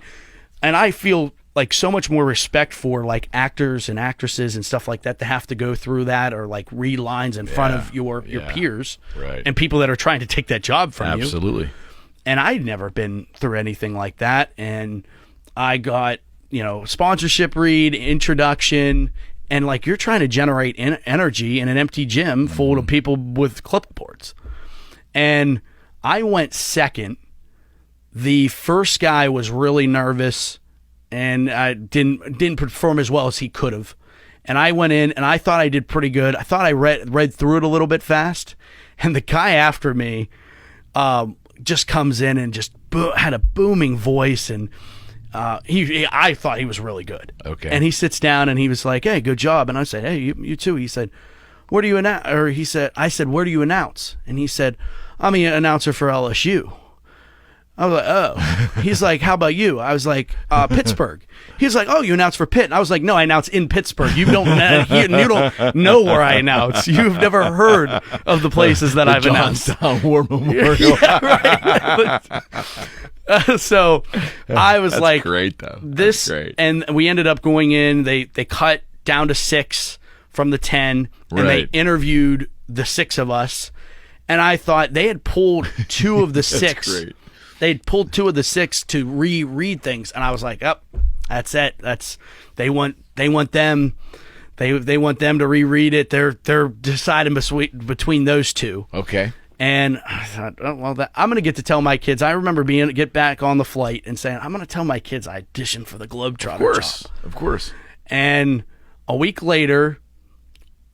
And I feel like so much more respect for like actors and actresses and stuff like that to have to go through that or like read lines in front of your peers and people that are trying to take that job from you. Absolutely. And I'd never been through anything like that. And I got, sponsorship read, introduction, and like you're trying to generate energy in an empty gym full of people with clipboards. And I went second. The first guy was really nervous and I didn't perform as well as he could have. And I went in and I thought I did pretty good. I thought I read through it a little bit fast. And the guy after me just comes in and just had a booming voice, and I thought he was really good. Okay. And he sits down and he was like, "Hey, good job." And I said, "Hey, you too." He said, "Where do you announce?" Or I said, "Where do you announce?" And he said, "I'm an announcer for LSU." I was like, "Oh." He's like, "How about you?" I was like, "Pittsburgh." He's like, "Oh, you announce for Pitt." And I was like, "No, I announce in Pittsburgh. You don't know where I announce. You've never heard of the places that I've announced." Johnstown War Memorial. Yeah, right. So I was like, great though. This, That's great. And we ended up going in. They cut down to 6 from the 10, and they interviewed the 6 of us. And I thought they had pulled 2 of the 6. Great. They'd pulled 2 of the 6 to reread things, and I was like, "Oh, that's it. They want them. They want them to reread it. They're deciding between those 2." Okay. And I thought, "Oh, well, I'm going to get to tell my kids." I remember get back on the flight and saying, "I'm going to tell my kids I auditioned for the Globetrotters." Of course. And a week later,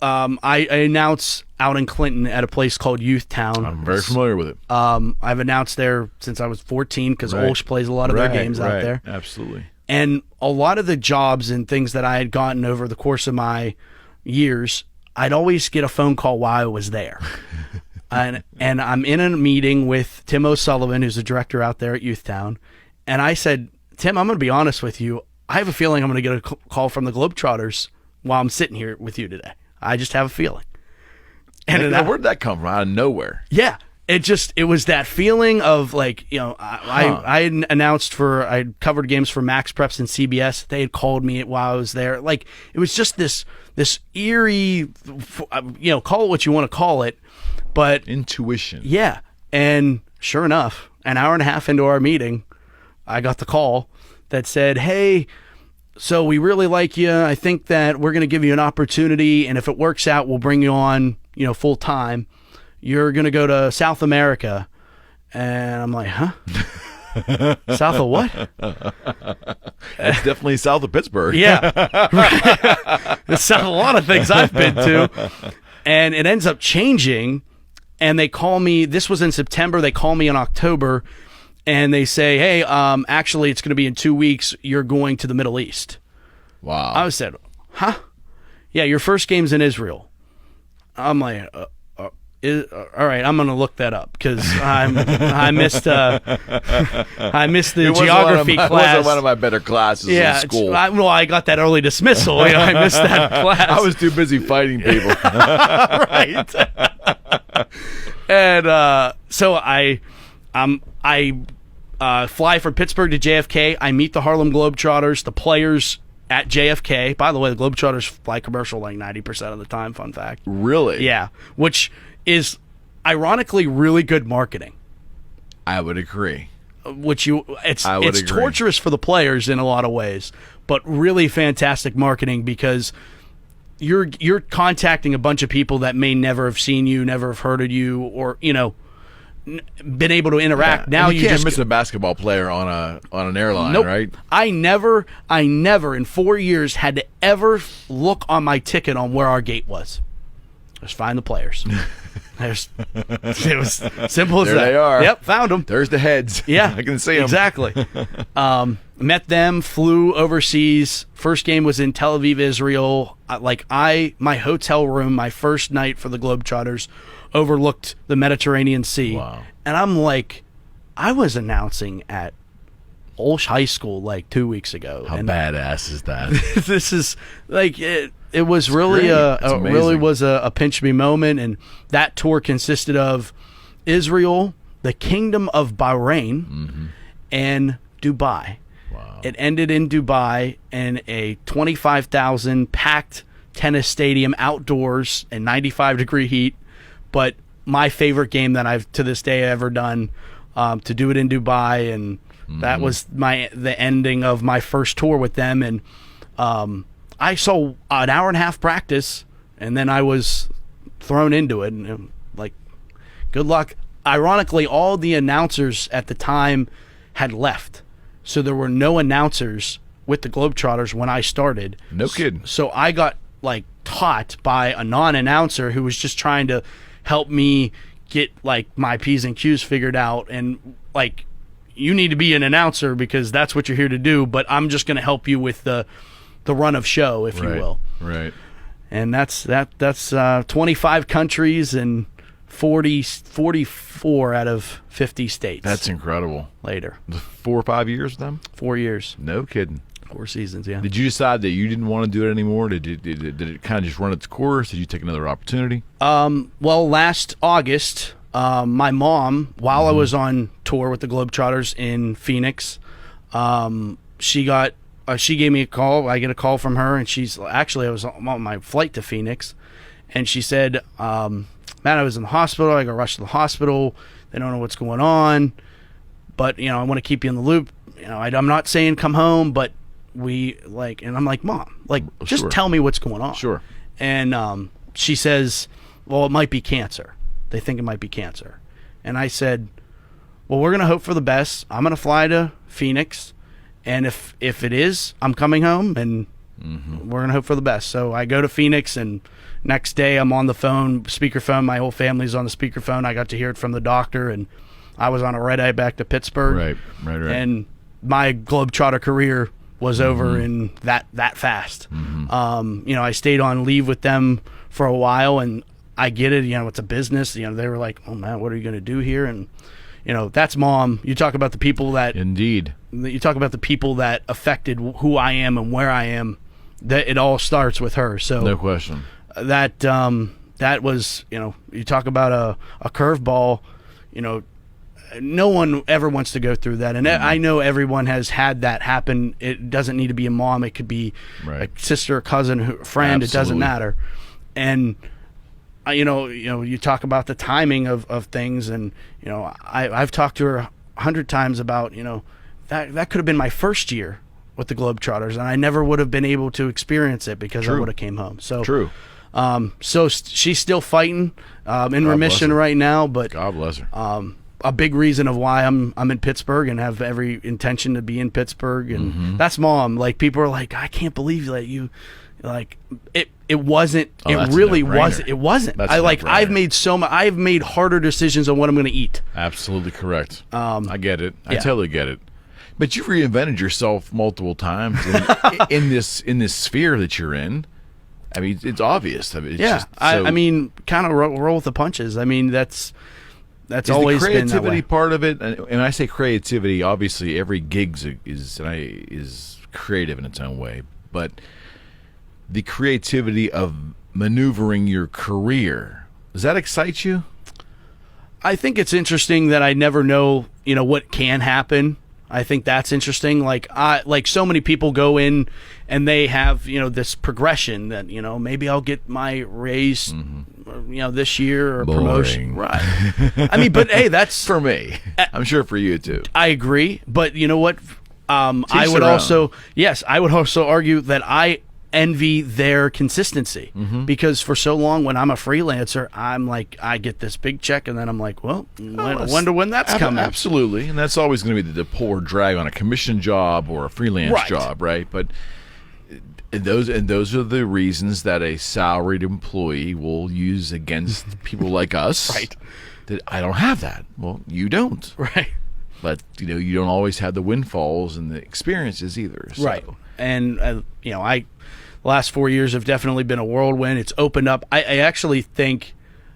I announce out in Clinton at a place called Youth Town. I'm very familiar with it. I've announced there since I was 14 because Olsh plays a lot of their games out there. Absolutely. And a lot of the jobs and things that I had gotten over the course of my years, I'd always get a phone call while I was there. and I'm in a meeting with Tim O'Sullivan, who's the director out there at Youth Town. And I said, "Tim, I'm going to be honest with you. I have a feeling I'm going to get a call from the Globetrotters while I'm sitting here with you today. I just have a feeling." And where'd that come from? Out of nowhere. Yeah. It was that feeling of like, I had announced I covered games for Max Preps and CBS. They had called me while I was there. Like, it was just this eerie, call it what you want to call it, but intuition. Yeah. And sure enough, an hour and a half into our meeting, I got the call that said, "Hey, so we really like you. I think that we're going to give you an opportunity, and if it works out, we'll bring you on, full time. You're going to go to South America." And I'm like, "Huh?" South of what? It's definitely south of Pittsburgh. Yeah. It's south of a lot of things I've been to. And it ends up changing, and they call me, this was in September, they call me in October, and they say, hey, actually, it's going to be in 2 weeks, you're going to the Middle East. Wow. I said, huh? Yeah, your first game's in Israel. I'm like, all right, I'm gonna look that up because I missed the geography class. It wasn't one of my better classes in school. I got that early dismissal. I missed that class. I was too busy fighting people. Right. And so I fly from Pittsburgh to JFK. I meet the Harlem Globetrotters, the players at JFK. By the way, the Globetrotters fly commercial like 90% of the time, fun fact. Really? Yeah, which is ironically really good marketing. I would agree. It's torturous for the players in a lot of ways, but really fantastic marketing because you're contacting a bunch of people that may never have seen you, never have heard of you, or been able to interact. Yeah. Now you can't miss a basketball player on an airline, nope. Right? I never in 4 years had to ever look on my ticket on where our gate was. Just find the players. It was simple as there that. They are. Yep, found them. There's the heads. Yeah, I can see them. Exactly. Met them, flew overseas. First game was in Tel Aviv, Israel. My hotel room, my first night for the Globetrotters, overlooked the Mediterranean Sea. Wow. And I'm like, I was announcing at Olsh High School like 2 weeks ago. How badass is that? This is like it was really a pinch me moment, and that tour consisted of Israel, the Kingdom of Bahrain, and Dubai. Wow. It ended in Dubai in a 25,000 packed tennis stadium outdoors in 95-degree heat. But my favorite game that I've to this day ever done, to do it in Dubai, and that was the ending of my first tour with them. And I saw an hour and a half practice, and then I was thrown into it. And good luck. Ironically, all the announcers at the time had left, so there were no announcers with the Globetrotters when I started. No kidding. So I got taught by a non-announcer who was just trying to help me get my P's and Q's figured out, and you need to be an announcer because that's what you're here to do, but I'm just going to help you with the run of show, if you will. Right. And that's 25 countries and 44 out of 50 states. That's incredible. Later. 4 or 5 years with them? 4 years. No kidding. 4 seasons, yeah. Did you decide that you didn't want to do it anymore? Did it kind of just run its course? Did you take another opportunity? Well, last August, my mom, while I was on tour with the Globetrotters in Phoenix, she gave me a call. I get a call from her, and I was on my flight to Phoenix, and she said, Matt, I was in the hospital. I got rushed to the hospital. They don't know what's going on, but I want to keep you in the loop. I'm not saying come home, but and I'm like, Mom, just Sure. tell me what's going on. Sure. And she says, well, it might be cancer. They think it might be cancer. And I said, well, we're going to hope for the best. I'm going to fly to Phoenix, and if it is, I'm coming home, and we're going to hope for the best. So I go to Phoenix, and next day I'm on the phone, speakerphone. My whole family's on the speakerphone. I got to hear it from the doctor, and I was on a red eye back to Pittsburgh. Right. And my Globetrotter career was over in that fast. I stayed on leave with them for a while, and I get it. It's a business. They were like, "Oh man, what are you going to do here?" And that's Mom. You talk about the people that Indeed. You talk about the people that affected who I am and where I am. That it all starts with her. So no question. That was you talk about a curveball. No one ever wants to go through that, and I know everyone has had that happen. It doesn't need to be a mom; it could be a sister, a cousin, a friend. Absolutely. It doesn't matter. And you talk about the timing of things, and I've talked to her 100 times about that could have been my first year with the Globetrotters, and I never would have been able to experience it because I would have came home. So true. So she's still fighting, in remission right now, but God bless her. a big reason of why I'm in Pittsburgh and have every intention to be in Pittsburgh. And that's Mom. Like, people are like, I can't believe that you, like, it wasn't. Oh, it really wasn't. It wasn't. That's I've made harder decisions on what I'm going to eat. Absolutely correct. I get it. I yeah. totally get it. But you've reinvented yourself multiple times in this sphere that you're in. I mean, it's obvious. I mean, it's just so, I mean, kind of roll with the punches. I mean, that's always the been that creativity way. part of it. And I say creativity. Obviously, every gig is creative in its own way. But the creativity of maneuvering your career, does that excite you? I think it's interesting that I never know, what can happen. I think that's interesting. Like so many people go in and they have, this progression that, maybe I'll get my raise, this year or Boring. Promotion. Right. I mean, but hey, that's For me. I'm sure for you too. I agree. But you know what? I would their also, I would also argue that I envy their consistency because for so long when I'm a freelancer, I'm like, I get this big check and then I'm like, well, wonder when that's coming. Absolutely. And that's always going to be the pull or drag on a commission job or a freelance job, right? But those are the reasons that a salaried employee will use against people like us. Right. That I don't have that. Well, you don't. Right. But you don't always have the windfalls and the experiences either. So. Right. And last 4 years have definitely been a whirlwind. It's opened up. I actually think,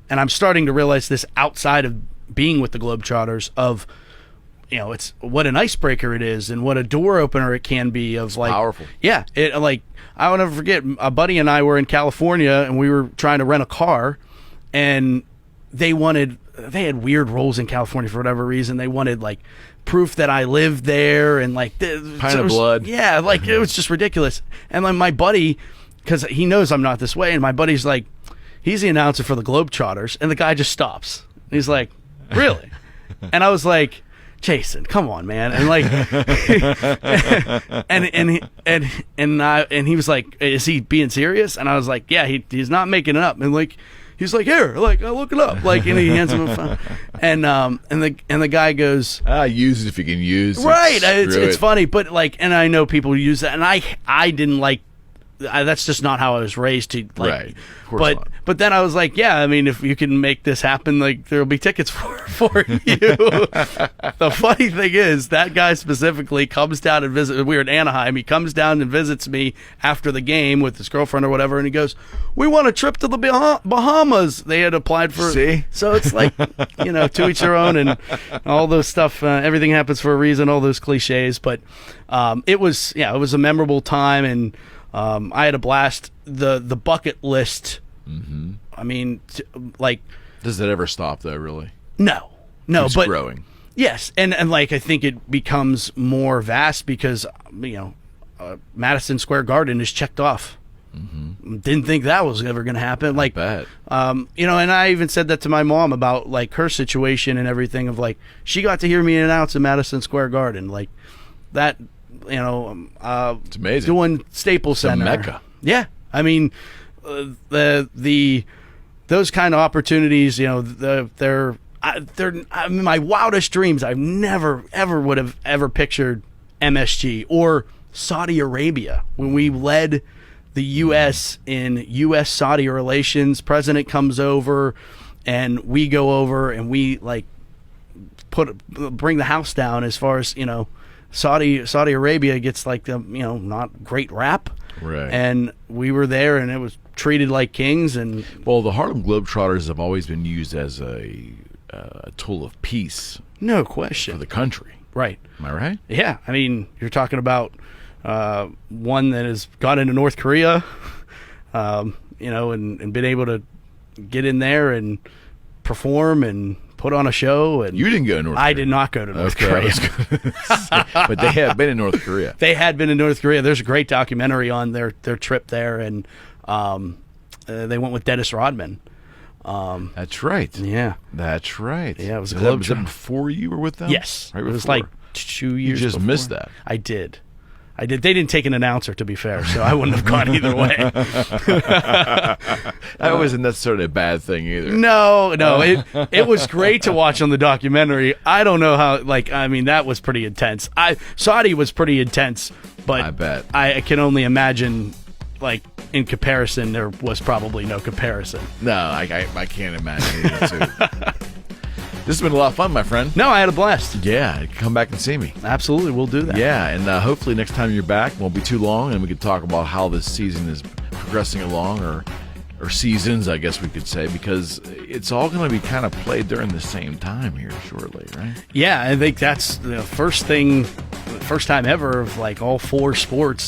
and I'm starting to realize this outside of being with the Globetrotters, of, it's what an icebreaker it is and what a door opener it can be. Of like, powerful. Yeah. I will never forget, a buddy and I were in California and we were trying to rent a car, and they had weird rules in California for whatever reason. They wanted like proof that I lived there and like pint of blood. Yeah, like it was just ridiculous. And then my buddy, because he knows I'm not this way, and my buddy's like, he's the announcer for the Globetrotters, and the guy just stops. He's like, really? And I was like, Jason, come on, man. And like, and he was like, is he being serious? And I was like, yeah, he's not making it up. And like, he's like, here, like, I'll look it up. Like, and he hands him a phone. And the guy goes, use it if you can use it. Right. Screw It's it. funny, but like, and I know people use that, and I didn't like. That's just not how I was raised to. Like, Right. Of course not. But then I was like, yeah, I mean, if you can make this happen, like there'll be tickets for you. The funny thing is, that guy specifically comes down and visits. We were in Anaheim. He comes down and visits me after the game with his girlfriend or whatever, and he goes, "We want a trip to the Bahamas." They had applied for. See? So it's like, to each their own, and all those stuff. Everything happens for a reason. All those cliches, but it was a memorable time, and I had a blast. The bucket list. Mm-hmm. I mean, Does it ever stop though? Really? no, Keeps but growing. yes, and like I think it becomes more vast because Madison Square Garden is checked off. Mm-hmm. Didn't think that was ever going to happen. Like, Bet. and I even said that to my mom about like her situation and everything. Of like, she got to hear me announce in Madison Square Garden, like that. It's amazing. Doing Staples Center, Mecca. Yeah, I mean, those kind of opportunities, they're my wildest dreams. I've never ever would have ever pictured MSG or Saudi Arabia when we led the U.S. in U.S.-Saudi relations. President comes over, and we go over and we like bring the house down as far as Saudi Arabia gets like the not great rap, Right. and we were there and it was treated like kings. And Well, the Harlem Globetrotters have always been used as a tool of peace no for question, the country. right? Am I right? Yeah, I mean, you're talking about one that has gone into North Korea, and been able to get in there and perform and put on a show. And You didn't go to North Korea. I did not go to North Okay, I Korea. was gonna say, but they have been in North Korea. They had been in North Korea. There's a great documentary on their trip there, and they went with Dennis Rodman. That's right. Yeah. That's right. Yeah, it was a Was that Globetrotter. before you were with them? Yes. Right it was before. like 2 years You just before. missed that. I did. I did. They didn't take an announcer, to be fair, so I wouldn't have gone either way. That wasn't necessarily a bad thing either. No, it was great to watch on the documentary. I don't know how. That was pretty intense. Saudi was pretty intense, but I bet. I can only imagine. In comparison, there was probably no comparison. No, I can't imagine either, too. This has been a lot of fun, my friend. No, I had a blast. Yeah, come back and see me. Absolutely, we'll do that. Yeah, and hopefully next time you're back won't be too long, and we can talk about how this season is progressing along, or seasons, I guess we could say, because it's all going to be kind of played during the same time here shortly, right? Yeah, I think that's the first time ever of all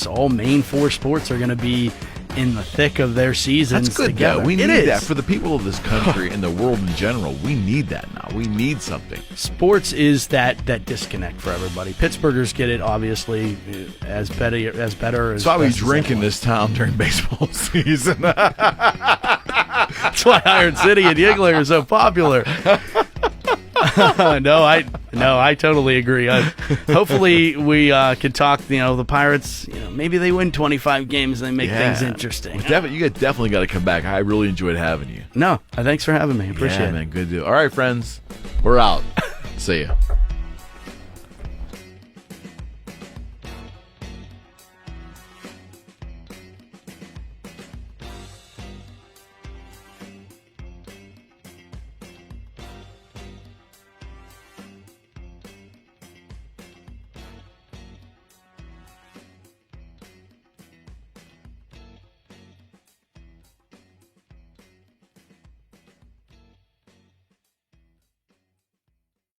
all main four sports are going to be in the thick of their seasons. That's good, together. though. We need that for the people of this country and the world in general. We need that now. We need something. Sports is that disconnect for everybody. Pittsburghers get it, obviously, as better. That's why we drink in this town during baseball season. That's why Iron City and Yingling are so popular. No, I totally agree. Hopefully, we can talk. The Pirates. Maybe they win 25 games and they make things interesting. You definitely got to come back. I really enjoyed having you. No, thanks for having me. Appreciate it. Man, good deal. All right, friends, we're out. See ya.